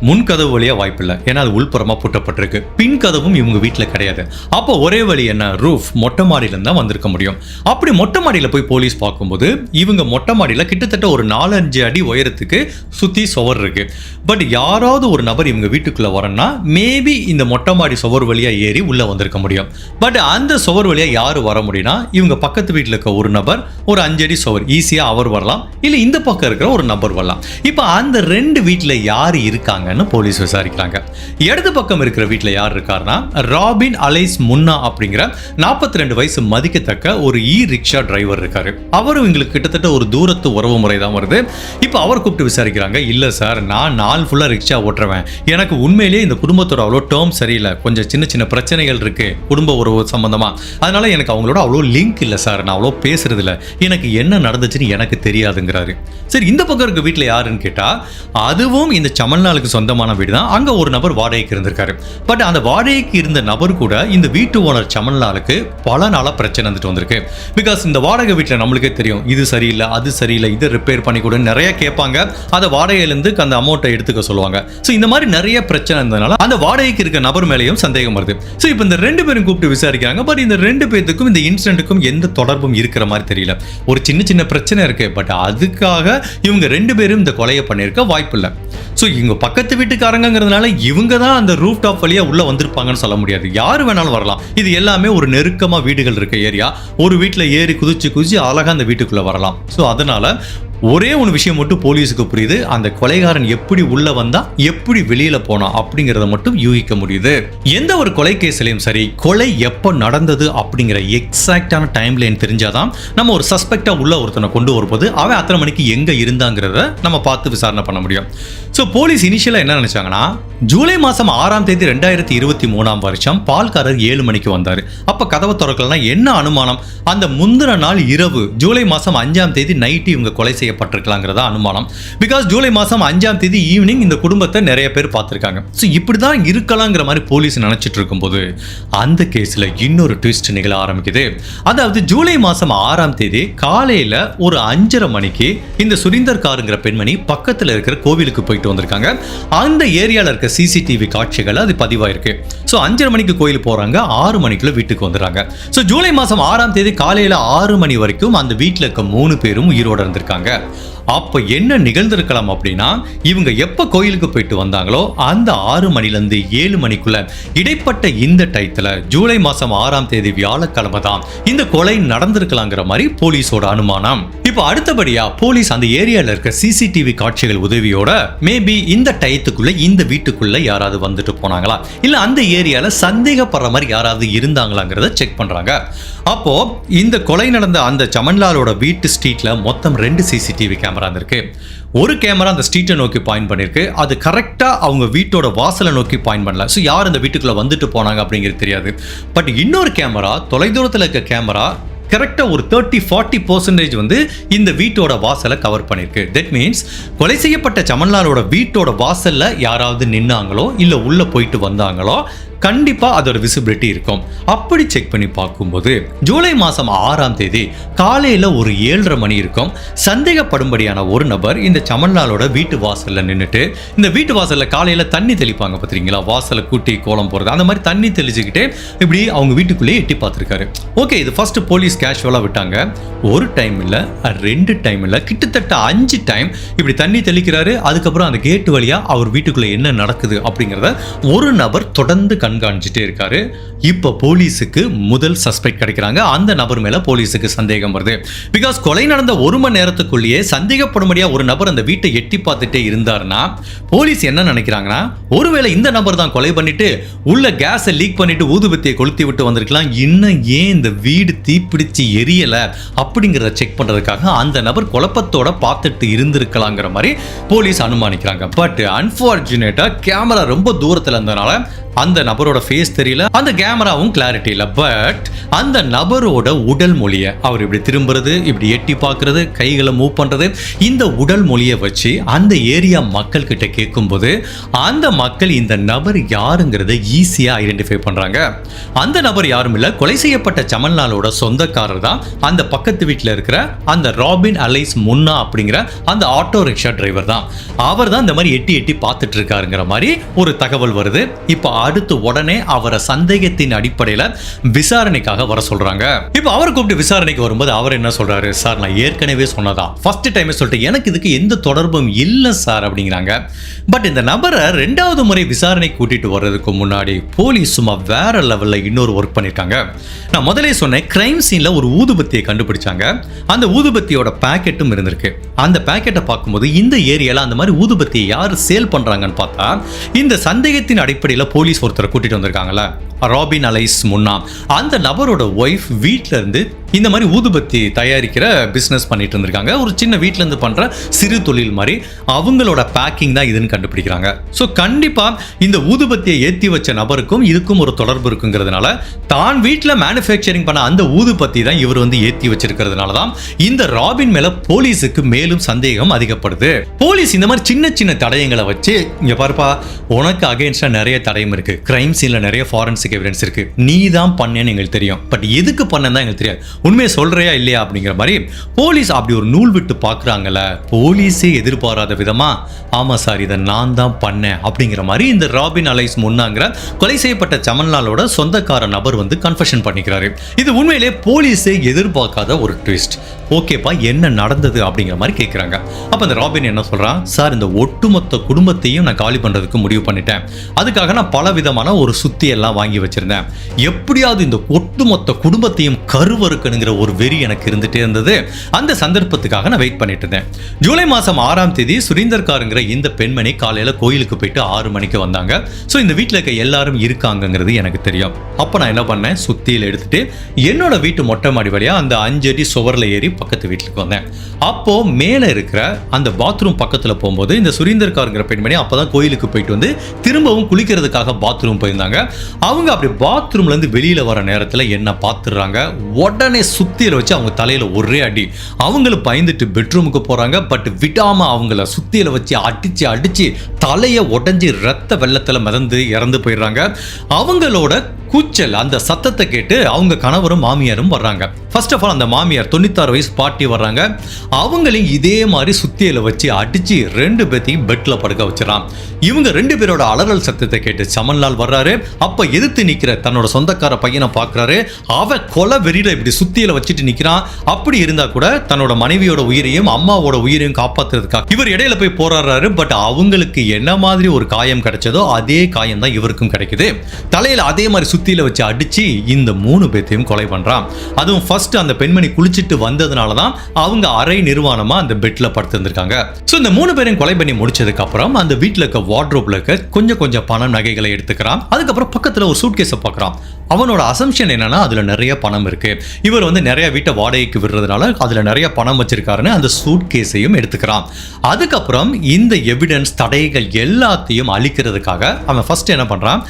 முன் கதவு வழியா வாய்ப்பு இல்லை, ஏன்னா அது உள்புறமா பூட்டப்பட்டிருக்கு. பின் கதவும் இவங்க வீட்டில் கிடையாது. அப்போ ஒரே வழி என்ன, ரூஃப், மொட்டை மாடியில தான் வந்திருக்க முடியும். அப்படி மொட்டை மாடியில போய் போலீஸ் பார்க்கும்போது இவங்க மொட்டை மாடியில கிட்டத்தட்ட ஒரு 4-5 அடி உயரத்துக்கு சுத்தி சுவர் இருக்கு. பட் யாராவது ஒரு நபர் இவங்க வீட்டுக்குள்ள வரணும்னா மேபி இந்த மொட்டை மாடி சுவர் வழியா ஏறி உள்ள வந்திருக்க முடியும். பட் அந்த சுவர் வழியா யாரு வர முடியும்னா, இவங்க பக்கத்து வீட்டில் இருக்க ஒரு நபர், ஒரு 5 அடி சுவர் ஈஸியா அவர் வரலாம், இல்ல இந்த பக்கம் இருக்கிற ஒரு நபர் வரலாம். இப்போ அந்த 2 வீட்டில் யாரு இருக்காங்க போலீஸ் விசாரிக்கிறாங்க. இடது பக்கம் இருக்கிற வீட்டில் யார் இருக்காருன்னா, ராபின் அலைஸ் முன்னா அப்படிங்கிற 42 வயசு மதிக்கத்தக்க ஒரு ரிக்ஷா டிரைவர் இருக்காரு. அவரும் எங்களுக்கு கிட்டத்தட்ட ஒரு தூரத்து உறவு முறை தான் வருது. இப்போ அவர் கூப்பிட்டு விசாரிக்கிறாங்க. இல்ல சார், நான் நாள் ஃபுல்லா ரிக்ஷா ஓட்டுறேன், எனக்கு உண்மையிலேயே இந்த குடும்பத்தோட அவ்வளோ டேர்ம் சரியில்லை, கொஞ்சம் சின்ன சின்ன பிரச்சனைகள் இருக்கு குடும்ப உறவு சம்பந்தமா, அதனால எனக்கு அவங்களோட அவ்வளோ லிங்க் இல்லை சார், நான் அவ்வளோ பேசுறது இல்லை, எனக்கு என்ன நடந்துச்சுன்னு எனக்கு தெரியாதுங்கிறாரு. சரி, இந்த பக்கம் இருக்க வீட்டில் யாருன்னு கேட்டா, அதுவும் இந்த சமல்நாளுக்கு சொந்தமான வீடு தான். அங்க ஒரு நபர் வாடகைக்கு இருந்திருக்காரு. பட் அந்த வாடகைக்கு இருந்த நபர் கூட இந்த வீட்டு ஓனர் சமல்நாளுக்கு பல நாளா பிரச்சனை வந்துட்டு வந்திருக்கு. பிகாஸ் இந்த வாடகை வீட்டில் நம்மளுக்கே தெரியும், இது சரியில்லை, அது சரியில்லை, இதை ரிப்பேர் பண்ணி கூட நிறைய கேட்பாங்க. அதை வாடகையிலேருந்து அந்த அமௌண்ட்டை எடுத்துக்க சொல்லுவாங்க. ஸோ இந்த மாதிரி நிறைய பிரச்சனை இருந்ததுனால அந்த வாடகைக்கு இருக்க நபர் மேலேயும் சந்தேகம் வருது. ஸோ இப்போ இந்த 2 பேரும் கூப்பிட்டு விசாரிக்கிறாங்க. பட் இந்த 2 பேருக்கும் இந்த இன்சிடென்ட்டுக்கும் எந்த தொடர்பும் இருக்கிற மாதிரி தெரியல. ஒரு சின்ன சின்ன பிரச்சனை இருக்கு. பட் அதுக்காக இவங்க 2 பேரும் இந்த கொலையை பண்ணியிருக்க வாய்ப்பு இல்லை. ஸோ இவங்க பக்கத்து வீட்டுக்காரங்கிறதுனால இவங்க தான் அந்த ரூஃப் டாப் வழியா உள்ள வந்திருப்பாங்கன்னு சொல்ல முடியாது. யாரு வேணாலும் வரலாம். இது எல்லாமே ஒரு நெருக்கமா வீடுகள் இருக்க ஏரியா. ஒரு வீட்டில் ஏறி குதிச்சு அழகா அந்த வீட்டுக்குள்ள வரலாம். ஸோ அதனால ஒரே ஒரு விஷயம் மட்டும் போலீஸுக்கு புரியுது, அந்த கொலைகாரன் எப்படி உள்ள வந்தா, எப்படி வெளியில போனா அப்படிங்கறத மட்டும் யூகிக்க முடியுது. எந்த ஒரு கொலை கேஸ்லயும் சரி, கொலை எப்போ நடந்தது அப்படிங்கிற எக்ஸாக்டான டைம் லைன் தெரிஞ்சாதான் நம்ம ஒரு சஸ்பெக்டா உள்ள ஒருத்தனை கொண்டு வரும்போது அவன் அத்தனை மணிக்கு எங்க இருந்தாங்கிறத நம்ம பார்த்து விசாரணை பண்ண முடியும். ஸோ போலீஸ் இனிஷியலா என்ன நினைச்சாங்கன்னா, ஜூலை மாதம் 6ஆம் தேதி 2023ஆம் வருஷம் பால்காரர் 7 மணிக்கு வந்தாரு. அப்ப கதவை திறக்கலாம். என்ன அனுமானம், அந்த முந்தின நாள் இரவு ஜூலை மாதம் 5ஆம் தேதி நைட்டு இவங்க கொலை செய்யப்பட்டிருக்கலாங்கிறதா அனுமானம். பிகாஸ் ஜூலை மாதம் 5ஆம் தேதி ஈவினிங் இந்த குடும்பத்தை நிறைய பேர் பார்த்துருக்காங்க. ஸோ இப்படிதான் இருக்கலாங்கிற மாதிரி போலீஸ் நினைச்சிட்டு இருக்கும்போது அந்த கேஸ்ல இன்னொரு ட்விஸ்ட் நிகழ ஆரம்பிக்குது. அதாவது ஜூலை மாதம் 6ஆம் தேதி காலையில ஒரு 5:30 மணிக்கு இந்த சுரீந்தர் காருங்கிற பெண்மணி பக்கத்தில் இருக்கிற கோவிலுக்கு போயிட்டு வந்திருக்காங்க. அந்த ஏரியாவில் இருக்க சிசிடிவி காட்சிகள் அது பதிவாயிருக்கு. ஸோ 5:30 மணிக்கு கோயில் போறாங்க, 6 மணிக்குள்ள வீட்டுக்கு வந்துடுறாங்க. ஸோ ஜூலை மாதம் 6ஆம் தேதி காலையில 6 மணி வரைக்கும் அந்த வீட்டில் இருக்க 3 பேரும் உயிரோடு இருந்திருக்காங்க. அப்ப என்ன நிகழ்ந்திருக்கலாம் அப்படின்னா, இவங்க எப்ப கோயிலுக்கு போயிட்டு வந்தாங்களோ அந்த 6 மணிலேருந்து 7 மணிக்குள்ள இடைப்பட்ட இந்த டயத்துல ஜூலை மாதம் 6ஆம் தேதி வியாழக்கிழமை தான் இந்த கொலை நடந்திருக்கலாங்கிற மாதிரி போலீஸோட அனுமானம். இப்போ அடுத்தபடியா போலீஸ் அந்த ஏரியால இருக்க சிசிடிவி காட்சிகள் உதவியோட மேபி இந்த டயத்துக்குள்ள இந்த வீட்டுக்குள்ள யாராவது வந்துட்டு போனாங்களா, இல்ல அந்த ஏரியால சந்தேகப்படுற மாதிரி யாராவது இருந்தாங்களாங்கிறத செக் பண்றாங்க. அப்போ இந்த கொலை நடந்த அந்த சமன்லாலோட வீட்டு ஸ்ட்ரீட்ல மொத்தம் 2 சிசிடிவி கேமரா இருக்கு. ஒரு கேமரா அந்த ஸ்ட்ரீட்டை நோக்கி பாயிண்ட் பண்ணிருக்கு. அது கரெக்டா அவங்க வீட்டோட வாசலை நோக்கி பாயிண்ட் பண்ணல. ஸோ யார் இந்த வீட்டுக்குள்ள வந்துட்டு போனாங்க அப்படிங்கிறது தெரியாது. பட் இன்னொரு கேமரா, தொலைதூரத்தில் இருக்க கேமரா, கரெக்டா ஒரு 30-40% வந்து இந்த வீட்டோட வாசலை கவர் பண்ணிருக்கு. தட் மீன்ஸ் கொலை செய்யப்பட்ட சமன்லாலோட வீட்டோட வாசல்ல யாராவது நின்னாங்களோ இல்ல உள்ள போயிட்டு வந்தாங்களோ கண்டிப்பா அதோட விசிபிலிட்டி இருக்கும். அப்படி செக் பண்ணி பார்க்கும்போது ஜூலை மாசம் 6ஆம் தேதி காலையில ஒரு 7:30 மணி இருக்கும். சந்தேகப்படும்படியான ஒரு நபர் இந்த சமன்லாலோட வீட்டு வாசல்ல நின்னுட்டு, இந்த வீட்டு வாசல்ல காலையில தண்ணி தெளிப்பாங்க பாத்தீங்களா, வாசல்ல கூட்டி கோலம் போறது, அந்த மாதிரி தண்ணி தெளிச்சுக்கிட்டே இப்படி அவங்க வீட்டுக்குள்ளே எட்டி பார்த்திருக்காரு. ஓகே, இது ஃபர்ஸ்ட் போலீஸ் கேஷுவலா விட்டாங்க. ஒரு டைம் இல்ல, 2 டைம் இல்ல, கிட்டத்தட்ட 5 டைம் இப்படி தண்ணி தெளிக்கிறாரு. அதுக்கப்புறம் அந்த கேட் வழியா அவர் வீட்டுக்குள்ள என்ன நடக்குது அப்படிங்கறத ஒரு நபர் தொடர்ந்து கண்காணிச்சுட்டே இருக்காரு. இப்ப போலீஸுக்கு முதல் சஸ்பெக்ட் கிடைக்கிறாங்க. அந்த நபர் மேல போலீஸுக்கு சந்தேகம் வருது. பிகாஸ் கொலை நடந்த 1 மணி நேரத்துக்குள்ளேயே சந்தேகப்படும்படியா ஒரு நபர் அந்த வீட்டை எட்டி பார்த்துட்டே இருந்தாருன்னா போலீஸ் என்ன நினைக்கிறாங்கன்னா, ஒருவேளை இந்த நபர் தான் கொலை பண்ணிட்டு உள்ள கேஸை லீக் பண்ணிட்டு ஊதுபத்தியை கொளுத்தி விட்டு வந்திருக்கலாம், இன்னும் ஏன் இந்த வீடு தீப்பிடிச்சு எரியல அப்படிங்கறத செக் பண்றதுக்காக அந்த நபர் குழப்பத்தோட பார்த்துட்டு இருந்திருக்கலாங்கிற மாதிரி போலீஸ் அனுமானிக்கிறாங்க. பட் அன்பார்ச்சுனேட்டா கேமரா ரொம்ப தூரத்துல இருந்தனால அந்த நபரோட ஃபேஸ் தெரியல, அந்த கேமராவும் கிளாரிட்டி இல்ல. பட் அந்த நபரோட உடல் மொழியை, அவர் இப்படி திரும்புறது, இப்படி எட்டி பார்க்கறது, கைகளை மூவ் பண்றது, இந்த உடல் மொழியை வச்சு அந்த ஏரியா மக்கள் கிட்ட கேட்கும்போது அந்த மக்கள் இந்த நபர் யாருங்கிறத ஈஸியா ஐடென்டிஃபை பண்றாங்க. அந்த நபர் யாரும் இல்ல, கொலை செய்யப்பட்ட சமன்லாலோட சொந்தக்காரர் தான் அந்த பக்கத்து வீட்டில் இருக்கிற அந்த ராபின் அலைஸ் முன்னா அப்படிங்கிற அந்த ஆட்டோ ரிக்ஷா டிரைவர் தான். அவர் தான் இந்த மாதிரி எட்டி எட்டி பார்த்துட்டு இருக்காருங்கிற மாதிரி ஒரு தகவல் வருது. இப்போ அடுத்து உடனே அவரை சந்தேகத்தின் அடிப்படையில் விசாரணைக்காக வர சொல்றாங்க. இப்போ அவர் கூப்பிட்டு விசாரணைக்கு வரும்போது அவர் என்ன சொல்றாரு, சார் நான் ஏற்கனவே சொன்னதா, ஃபர்ஸ்ட் டைமே சொல்லிட்டு எனக்கு இதுக்கு எந்த தொடர்பும் இல்லை சார் அப்படிங்கிறாங்க. பட் இந்த நபரை 2வது முறை விசாரணை கூட்டிட்டு வர்றதுக்கு முன்னாடி போலீஸ் சும்மா வேற லெவல்ல இன்னொரு ஒர்க் பண்ணிருக்காங்க. நான் முதலே சொன்னேன், கிரைம் சீன்ல ஒரு ஊதுபத்தியை கண்டுபிடிச்சாங்க. அந்த ஊதுபத்தியோட பாக்கெட்டும் இருந்திருக்கு. அந்த பாக்கெட்டை பார்க்கும்போது இந்த ஏரியால அந்த மாதிரி ஊதுபத்தியை யார் சேல் பண்றாங்கன்னு பார்த்தா இந்த சந்தேகத்தின் அடிப்படையில் போலீஸ் ஒருத்தரை கூட்டிட்டு வந்திருக்காங்கல்ல, ராபின் அலைஸ் முன்னா, அந்த நபரோட ஒய்ஃப் வீட்டில இருந்து இந்த மாதிரி ஊதுபத்தி தயாரிக்கிற பிசினஸ் பண்ணிட்டு இருந்திருக்காங்க. ஒரு சின்ன வீட்டில இருந்து பண்ற சிறு தொழில் மாதிரி அவங்களோட பேக்கிங் தான் இதுன்னு கண்டுபிடிக்கிறாங்க. ஸோ கண்டிப்பா இந்த ஊதுபத்தியை ஏற்றி வச்ச நபருக்கும் இதுக்கும் ஒரு தொடர்பு இருக்குங்கிறதுனால தான் வீட்டில் மேனுஃபேக்சரிங் பண்ண அந்த ஊதுபத்தி தான் இவர் வந்து ஏற்றி வச்சிருக்கிறதுனால தான் இந்த ராபின் மேல போலீஸுக்கு மேலும் சந்தேகம் அதிகப்படுது. போலீஸ் இந்த மாதிரி சின்ன சின்ன தடயங்களை வச்சு, இங்க பாருப்பா உனக்கு அகைன்ஸ்டா நிறைய தடயம் இருக்கு, கிரைம் சீன்ல நிறைய ஃபாரன்சிக் எவிடன்ஸ் இருக்கு, நீ தான் பண்ணேன்னு எங்களுக்கு தெரியும், பட் எதுக்கு பண்ணதான் எங்களுக்கு தெரியாது, உண்மையை சொல்றியா இல்லையா அப்படிங்கிற மாதிரி போலீஸ் அப்படி ஒரு நூல் விட்டு பாக்குறாங்கல்ல. போலீஸே எதிர்பாராத விதமா, ஆமா சார் இதை நான் தான் பண்ணேன் அப்படிங்கிற மாதிரி இந்த ராபின் அலைஸ் முன்னாங்கிற கொலை செய்யப்பட்ட சமன்லாலோட சொந்தக்கார நபர் வந்து கன்ஃபெஷன் பண்ணிக்கிறாரு. இது உண்மையிலே போலீஸே எதிர்பார்க்காத ஒரு ட்விஸ்ட். ஓகேப்பா என்ன நடந்தது அப்படிங்கிற மாதிரி கேட்குறாங்க. அப்போ அந்த ராபின் என்ன சொல்றான், சார் இந்த ஒட்டுமொத்த குடும்பத்தையும் நான் காலி பண்றதுக்கு முடிவு பண்ணிட்டேன். அதுக்காக நான் பல விதமான ஒரு சுத்தி எல்லாம் வாங்கி வச்சிருந்தேன். எப்படியாவது இந்த ஒட்டுமொத்த குடும்பத்தையும் கருவறுக்கணுங்கிற ஒரு வெறி எனக்கு இருந்துட்டே இருந்தது. அந்த சந்தர்ப்பத்துக்காக நான் வெயிட் பண்ணிட்டு இருந்தேன். ஜூலை மாசம் 6ஆம் தேதி சுரீந்தர் காருங்கிற இந்த பெண்மணி காலையில கோயிலுக்கு போயிட்டு 6 மணிக்கு வந்தாங்க. ஸோ இந்த வீட்டில் இருக்க எல்லாரும் இருக்காங்கிறது எனக்கு தெரியும். அப்போ நான் என்ன பண்ணேன், சுத்தியில் எடுத்துட்டு என்னோட வீட்டு மொட்டை மாடி வழியா அந்த 5 அடி சுவரில் ஏறி பக்கத்து வீட்டுக்கு வந்தேன். அப்போ மேலே இருக்கிற அந்த பாத்ரூம் பக்கத்தில் போகும்போது இந்த சுரீந்தர் காருங்கிற பெண்மணி அப்போதான் கோயிலுக்கு போயிட்டு வந்து திரும்பவும் குளிக்கிறதுக்காக பாத்ரூம் போயிருந்தாங்க. அவங்க அப்படி பாத்ரூம்ல இருந்து வெளியில வர நேரத்தில் என்ன பார்த்துடுறாங்க. உடனே சுத்தியில வச்சு அவங்க தலையில ஒரே அடி. அவங்களும் பயந்துட்டு பெட்ரூமுக்கு போறாங்க. பட் விடாம அவங்கள சுத்தியில வச்சு அடிச்சு அடிச்சு தலைய உடஞ்சி ரத்த வெள்ளத்துல மிதந்து இறந்து போயிடுறாங்க. அவங்களோட கூச்சல், அந்த சத்தத்தை கேட்டு அவங்க கணவரும் மாமியாரும் வர்றாங்க. ஃபர்ஸ்ட் ஆஃப் ஆல் அந்த மாமியார் 96 வயசு பாட்டி வர்றாங்க. அவங்களையும் இதே மாதிரி சுத்தியில வச்சு அடிச்சு 2 பேத்தையும் பெட்ல படுக்க வச்சிடறான். இவங்க 2 பேரோட அலறல் சத்தத்தை கேட்டு சமன்லால் வர்றாரு. அப்ப எதிர்த்து நிக்கிற தன்னோட சொந்தக்கார பையனை பாக்குறாரு. அவ கொலை வெறியில இப்படி சுத்தியில வச்சுட்டு நிக்கிறான். அப்படி இருந்தா கூட தன்னோட மனைவியோட உயிரையும் அம்மாவோட உயிரையும் காப்பாத்துறதுக்காக இவர் இடையில போய் போராடுறாரு. பட் அவங்களுக்கு என்ன மாதிரி ஒரு காயம் கிடைச்சதோ அதே காயம் தான் இவருக்கும் கிடைக்குது. தலையில அதே மாதிரி சுத்தியில வச்சு அடிச்சு இந்த 3 பேத்தையும் கொலை பண்றான். அதுவும் ஃபர்ஸ்ட் அந்த பெண்மணி குளிச்சிட்டு வந்ததுனால தான் அவங்க அரை நிர்வாணமா அந்த பெட்ல படுத்திருந்திருக்காங்க. சோ இந்த 3 பேரையும் கொலை பண்ணி முடிச்சதுக்கு அப்புறம் அந்த வீட்ல இருக்க வார்ட்ரோப்ல இருக்க கொஞ்சம் பணம் நகைகளை எடுத்துக்கிறான். அதுக்கப்புறம் பக்கத்துல ஒரு சூட்கேஸை பார்க்கறான். அவனோட அசம்ஷன் என்னன்னா அதுல நிறைய பணம் இருக்கு. இவர் வந்து நிறைய வீட்டை வாடகைக்கு விடுறதுனால அதுல நிறைய பணம் வச்சிருக்காருன்னு அந்த சூட்கேஸையும் எடுத்துக்கிறான். அதுக்கப்புறம் இந்த எவிடன்ஸ் தடைகள் எல்லாத்தையும் அழிக்கிறதுக்காக அவன் ஃபர்ஸ்ட் என்ன பண்றான்,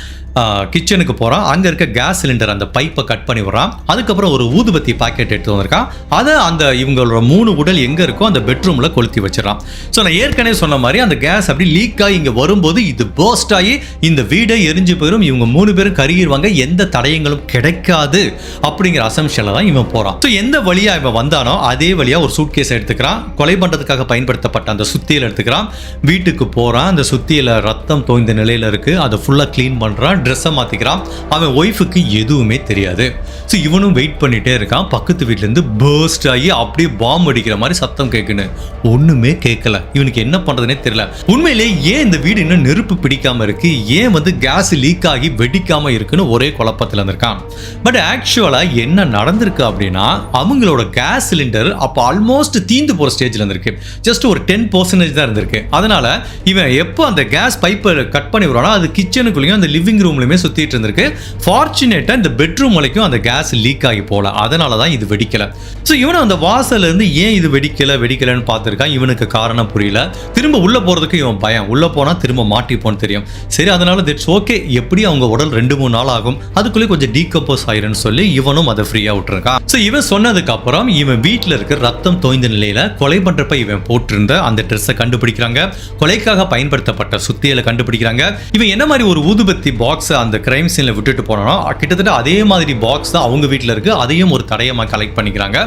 கிச்சனுக்கு போகிறான். அங்கே இருக்க கேஸ் சிலிண்டர் அந்த பைப்பை கட் பண்ணி விடுறான். அதுக்கப்புறம் ஒரு ஊதுபத்தி பாக்கெட் எடுத்து வந்திருக்கான். அதை அந்த இவங்களோட 3 உடல் எங்கே இருக்கோ அந்த பெட்ரூமில் கொளுத்தி வச்சிடறான். ஸோ நான் ஏற்கனவே சொன்ன மாதிரி அந்த கேஸ் அப்படி லீக் ஆகி இங்கே வரும்போது இது பர்ஸ்ட் ஆகி இந்த வீடே எரிஞ்சு போயிடும். இவங்க 3 பேரும் கருகிடுவாங்க, எந்த தடயங்களும் கிடைக்காது அப்படிங்கிற அசம்ஷனில் தான் இவன் போகிறான். ஸோ எந்த வழியா இவன் வந்தானோ அதே வழியாக ஒரு சூட்கேஸ் எடுத்துக்கிறான். கொலை பண்ணுறதுக்காக பயன்படுத்தப்பட்ட அந்த சுத்தியல் எடுத்துக்கிறான். வீட்டுக்கு போகிறான். அந்த சுத்தியில ரத்தம் தோய்ந்த நிலையில் இருக்கு. அதை ஃபுல்லாக க்ளீன் பண்ணுறான். ட்ரெஸ்ஸை மாற்றிக்கிறான். அவன் ஒய்ஃபுக்கு எதுவுமே தெரியாது. ஸோ இவனும் வெயிட் பண்ணிட்டே இருக்கான். பக்கத்து வீட்டிலேருந்து பர்ஸ்ட் ஆகி அப்படியே பாம்பு அடிக்கிற மாதிரி சத்தம் கேட்குன்னு ஒன்றுமே கேட்கல. இவனுக்கு என்ன பண்ணுறதுனே தெரியல. உண்மையிலேயே ஏன் இந்த வீடு இன்னும் நெருப்பு பிடிக்காம இருக்கு, ஏன் வந்து கேஸ் லீக் ஆகி வெடிக்காம இருக்குன்னு ஒரே குழப்பத்தில் இருந்திருக்கான். பட் ஆக்சுவலாக என்ன நடந்திருக்கு அப்படின்னா, அவங்களோட கேஸ் சிலிண்டர் அப்போ ஆல்மோஸ்ட் தீந்து போகிற ஸ்டேஜில் இருந்திருக்கு. ஜஸ்ட் ஒரு 10% தான் இருந்திருக்கு. அதனால இவன் எப்போ அந்த கேஸ் பைப்பை கட் பண்ணி விடுறானோ அது கிச்சனுக்குள்ளேயும் அந்த லிவிங் ரூம்லையுமே சுற்றிட்டு இருந்திருக்கு. ஃபார்ச்சுனேட்டாக இந்த பெட்ரூம் வரைக்கும் அந்த கேஸ் லீக் ஆகி போகல. அதனால தான் இது வெடிக்கல. ஸோ இவனை அந்த வாசல்ல இருந்து ஏன் இது வெடிக்கலன்னு பார்த்துருக்கான். இவனுக்கு காரணம் புரியல. திரும்ப உள்ள போறதுக்கு இவன் பயம். உள்ள போனா திரும்ப மாட்டிப்போன்னு தெரியும். சரி, அதனால தட்ஸ் ஓகே, எப்படி அவங்க உடல் 2-3 நாள் ஆகும், அதுக்குள்ளே கொஞ்சம் டீகம்போஸ் ஆயிருன்னு சொல்லி இவனும் அதை ஃப்ரீயா விட்டுருக்கான். ஸோ இவன் சொன்னதுக்கு அப்புறம் இவன் வீட்டில் இருக்க ரத்தம் தோய்ந்த நிலையில கொலை பண்றப்ப இவன் போட்டிருந்த அந்த ட்ரெஸ்ஸை கண்டுபிடிக்கிறாங்க. கொலைக்காக பயன்படுத்தப்பட்ட சுத்தியலை கண்டுபிடிக்கிறாங்க. இவன் என்ன மாதிரி ஒரு ஊதுபத்தி பாக்ஸ் அந்த கிரைம் சீன்ல விட்டுட்டு போனானோ கிட்டத்தட்ட அதே மாதிரி பாக்ஸ் தான் அவங்க வீட்டில் இருக்கு. அதையும் ஒரு தடயமா கலெக்ட் பண்ணிக்கிறாங்க.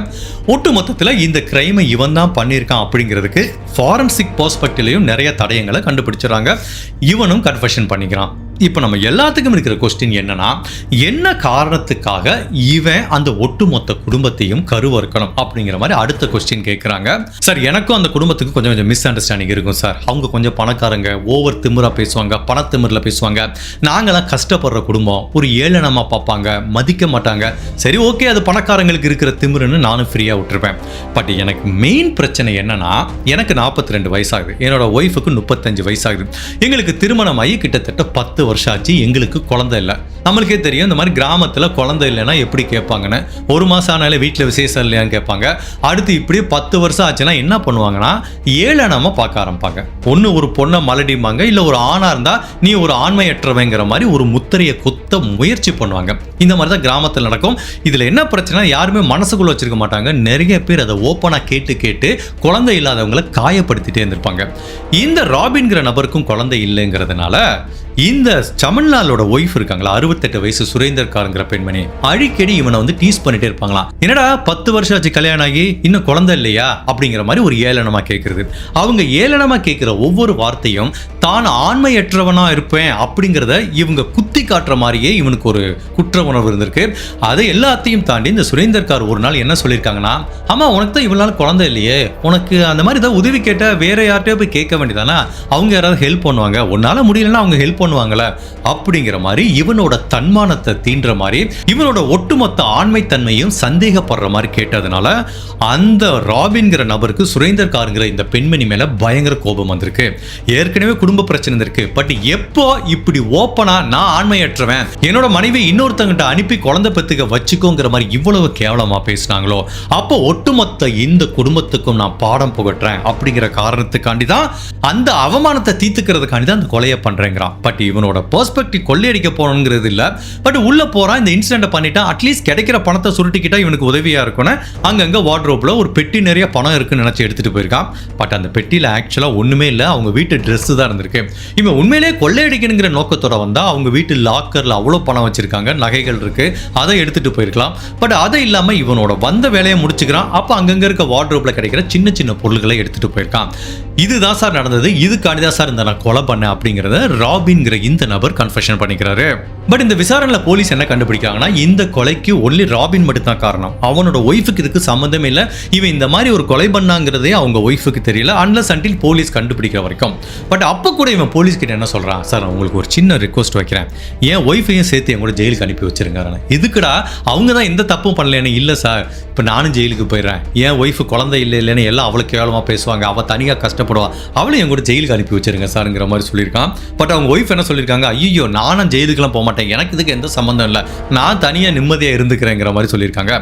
ஒட்டு மொத்தத்தில் இந்த கிரைமை இவன் தான் பண்ணியிருக்கான் அப்படிங்கிறதுக்கு ஃபாரன்சிக் பெர்ஸ்பெக்டிவ்லயும் நிறைய தடயங்களை கண்டுபிடிச்சிடறாங்க. இவனும் கன்ஃபெஷன் பண்ணிக்கிறான். இப்போ நம்ம எல்லாத்துக்கும் இருக்கிற கொஸ்டின் என்னன்னா, என்ன காரணத்துக்காக இவன் அந்த ஒட்டுமொத்த குடும்பத்தையும் கருவறுக்கணும் அப்படிங்கிற மாதிரி அடுத்த கொஸ்டின் கேட்குறாங்க. சார், எனக்கும் அந்த குடும்பத்துக்கு கொஞ்சம் மிஸ் அண்டர்ஸ்டாண்டிங் இருக்கும் சார். அவங்க கொஞ்சம் பணக்காரங்க, ஓவர் திமிரா பேசுவாங்க, பணத்திமிரில் பேசுவாங்க. நாங்களாம் கஷ்டப்படுற குடும்பம், ஒரு ஏளனமாக பார்ப்பாங்க, மதிக்க மாட்டாங்க. சரி, ஓகே, அது பணக்காரங்களுக்கு இருக்கிற திமிருன்னு நானும் ஃப்ரீயாக விட்டுருப்பேன். பட் எனக்கு மெயின் பிரச்சனை என்னன்னா, எனக்கு 42 வயசாகுது, என்னோட ஒய்ஃபுக்கு 35 வயசாகுது. எங்களுக்கு திருமணமாகி கிட்டத்தட்ட 10 வருஷம் ஆச்சு. எங்களுக்கு குழந்தை இல்லை. நம்மளுக்கே தெரியும் இந்த மாதிரி கிராமத்தில் குழந்தை இல்லைன்னா எப்படி கேட்பாங்கன்னு. 1 மாதம் ஆனாலே வீட்டில் விசேஷம் இல்லையான்னு கேட்பாங்க. அடுத்து இப்படியே 10 வருஷம் ஆச்சுன்னா என்ன பண்ணுவாங்கன்னா, ஏளனமாக பார்க்க ஆரம்பிப்பாங்க. ஒன்று ஒரு பொண்ணை மலடிப்பாங்க, இல்லை ஒரு ஆணாக இருந்தால் நீ ஒரு ஆண்மையற்றவங்கிற மாதிரி ஒரு முத்திரையை கொத்த முயற்சி பண்ணுவாங்க. இந்த மாதிரி தான் கிராமத்தில் நடக்கும். இதில் என்ன பிரச்சனை, யாருமே மனசுக்குள்ள வச்சிருக்க மாட்டாங்க. நிறைய பேர் அதை ஓப்பனாக கேட்டு குழந்தை இல்லாதவங்களை காயப்படுத்திட்டே இருந்திருப்பாங்க. இந்த ராபின்கிற நபருக்கும் குழந்தை இல்லைங்கிறதுனால இந்த சமன்லாலோட ஒய்ஃப் இருக்காங்களா, 68 வயசு சுரேந்தர் காருங்கிற பெண்மணி, அடிக்கடி இவனை வந்து டீஸ் பண்ணிட்டே இருப்பாங்களாம். என்னடா 10 வருஷம் ஆச்சு கல்யாணம் ஆகி இன்னும் குழந்தை இல்லையா அப்படிங்கிற மாதிரி ஒரு ஏளனமா கேட்கறது. அவங்க ஏளனமா கேட்கிற ஒவ்வொரு வார்த்தையும் தான் ஆண்மையற்றவனா இருப்பேன் அப்படிங்கிறத இவங்க குத்தி காட்டுற மாதிரியே இவனுக்கு ஒரு குற்ற உணர்வு இருந்திருக்கு. அதை எல்லாத்தையும் தாண்டி இந்த சுரேந்தர் கார் ஒரு நாள் என்ன சொல்லியிருக்காங்கன்னா, ஆமா, உனக்கு தான் இவ்வளவு நாள் குழந்தை இல்லையே, உனக்கு அந்த மாதிரி ஏதாவது உதவி கேட்ட வேற யார்கிட்டயோ போய் கேட்க வேண்டியதானா, அவங்க யாராவது ஹெல்ப் பண்ணுவாங்க, உன்னால முடியலன்னா அவங்க ஹெல்ப் பண்ணுவாங்களே அப்படிங்கிற மாதிரி இவனோட தன்மானத்தை தீன்ற மாதிரி இவனோட ஒட்டுமொத்த ஆண்மைத்தன்மையும் சந்தேகப்படுற மாதிரி கேட்டதுனால அந்த ராபின்கிற நபருக்கு சுரேந்தர் காருங்கிற இந்த பெண்மணி மேல பயங்கர கோபம் வந்திருக்கு. ஏற்கனவே குடும்ப பிரச்சனை இருக்கு. பட் எப்போ இப்படி ஓப்பனா நான் ஆண்மையற்றவன், என்னோட மனைவி இன்னொருத்தங்கிட்ட அனுப்பி குழந்தை பெத்துக்க வச்சுக்கோங்கிற மாதிரி இவ்வளவு கேவலமா பேசினாங்களோ, அப்போ ஒட்டுமொத்த இந்த குடும்பத்துக்கும் நான் பாடம் புகட்டுறேன் அப்படிங்கிற காரணத்துக்காண்டி தான், அந்த அவமானத்தை தீர்த்துக்கிறதுக்காண்டி தான் அந்த கொலையை பண்றேங்கிறான். பட் இவனோட பெர்ஸ்பெக்டிவ் கொள்ளையடிக்க போகணுங்கிறது இல்லை. பட் உள்ள போறான், இந்த இன்சிடென்ட்டை பண்ணிட்டா அட்லீஸ்ட் கிடைக்கிற பணத்தை சுருட்டிக்கிட்டா இவனுக்கு உதவியா இருக்கும்னு அங்கங்க வார்ட்ரோப்ல ஒரு பெட்டி நிறைய பணம் இருக்குன்னு நினைச்சு எடுத்துட்டு போயிருக்கான். பட் அந்த பெட்டியில ஆக்சுவலா ஒண்ணுமே இல்லை, அவங்க வீட்டு ட்ரெஸ் தான் இருந்திருக்கு. இவன் உண்மையிலேயே கொள்ளையடிக்கணுங்கிற நோக்கத்தோட வந்தா அவங்க வீட்டு லாக்கர்ல அவ்வளோ பணம் வச்சிருக்காங்க, நகைகள் இருக்கு, அதை எடுத்துட்டு போயிருக்கலாம். பட் அதை இல்லாம இவனோட வந்த வேலையை முடிச்சுக்கிறான். அப்ப அங்கங்க இருக்க வார்ட்ரோப்ல கிடைக்கிற சின்ன சின்ன பொருட்களை எடுத்துட்டு போயிருக்கான். இதுதான் சார் நடந்தது, இதுக்காண்டிதான் சார் இந்த நான் கொலை பண்ணேன் அப்படிங்கிறத ராபின்கிற இந்த நபர் கன்ஃபெஷன் பண்ணிக்கிறாரு. பட் இந்த விசாரணையில போலீஸ் என்ன கண்டுபிடிக்கிறாங்கன்னா, இந்த கொலைக்கு ஒன்லி ராபின் மட்டும் தான் காரணம். அவனோட ஒய்ஃபுக்கு இதுக்கு சம்மந்தமே இல்லை. இவன் இந்த மாதிரி ஒரு கொலை பண்ணாங்கிறதே அவங்க ஒய்ஃபுக்கு தெரியல, அன்லஸ் அன்டில் போலீஸ் கண்டுபிடிக்கிற வரைக்கும். பட் அப்போ கூட இவன் போலீஸ் கிட்ட என்ன சொல்றான், சார் உங்களுக்கு ஒரு சின்ன ரிக்வஸ்ட் வைக்கிறேன், என் ஒய்ஃபையும் சேர்த்து என் கூட ஜெயிலுக்கு அனுப்பி வச்சிருங்க. இதுக்குடா அவங்க தான் எந்த தப்பும் பண்ணலன்னு. இல்லை சார், இப்போ நானும் ஜெயிலுக்கு போயிடுறேன், என் ஒய்ஃபு குழந்தை இல்லைன்னு எல்லாம் அவளுக்கு கேவலமாக பேசுவாங்க, அவள் தனியாக கஷ்டப்படுவா, அவளை என் கூட ஜெயிலுக்கு அனுப்பி வச்சிருங்க சார்ங்கிற மாதிரி சொல்லியிருக்கான். பட் அவங்க ஒய்ஃப் என்ன சொல்லியிருக்காங்க, ஐயோ நானும் ஜெயிலுக்குலாம் போக மாட்டேன், எனக்கு இதுக்கு எந்த சம்மந்தம் இல்லை, நான் தனியாக நிம்மதியாக இருந்துக்கிறேங்கிற மாதிரி சொல்லியிருக்காங்க.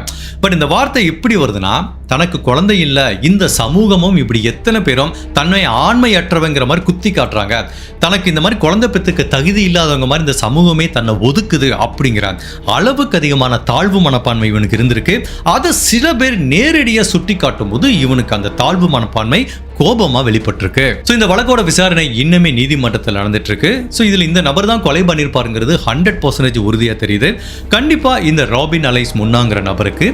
பட் இந்த வார்த்தை எப்படி வருதுன்னா, தனக்கு குழந்தை இல்லை, இந்த சமூகமும் இப்படி எத்தனை பேரும் தன்னை ஆண்மையற்றவங்கிற மாதிரி குத்தி காட்டுறாங்க, தனக்கு இந்த மாதிரி குழந்தை பெற்றுக்க தகுதி இல்லாதவங்க மாதிரி இந்த சமூகமே தன்னை ஒதுக்குது அப்படிங்கிறார். அளவுக்கு அதிகமான தாழ்வு மனப்பான்மை இவனுக்கு இருந்திருக்கு. அதை சில பேர் நேரடியாக சுட்டி காட்டும் போது இவனுக்கு அந்த தாழ்வு மனப்பான்மை கோபமா வெளிப்பட்டிருக்கு. ஸோ இந்த வழக்கோட விசாரணை இன்னுமே நீதிமன்றத்தில் நடந்துட்டு இருக்கு. ஸோ இதுல இந்த நபர் தான் கொலை பண்ணியிருப்பாருங்கிறது 100% உறுதியா தெரியுது. கண்டிப்பா இந்த ராபின் அலைஸ் முன்னாங்கிற நபருக்கு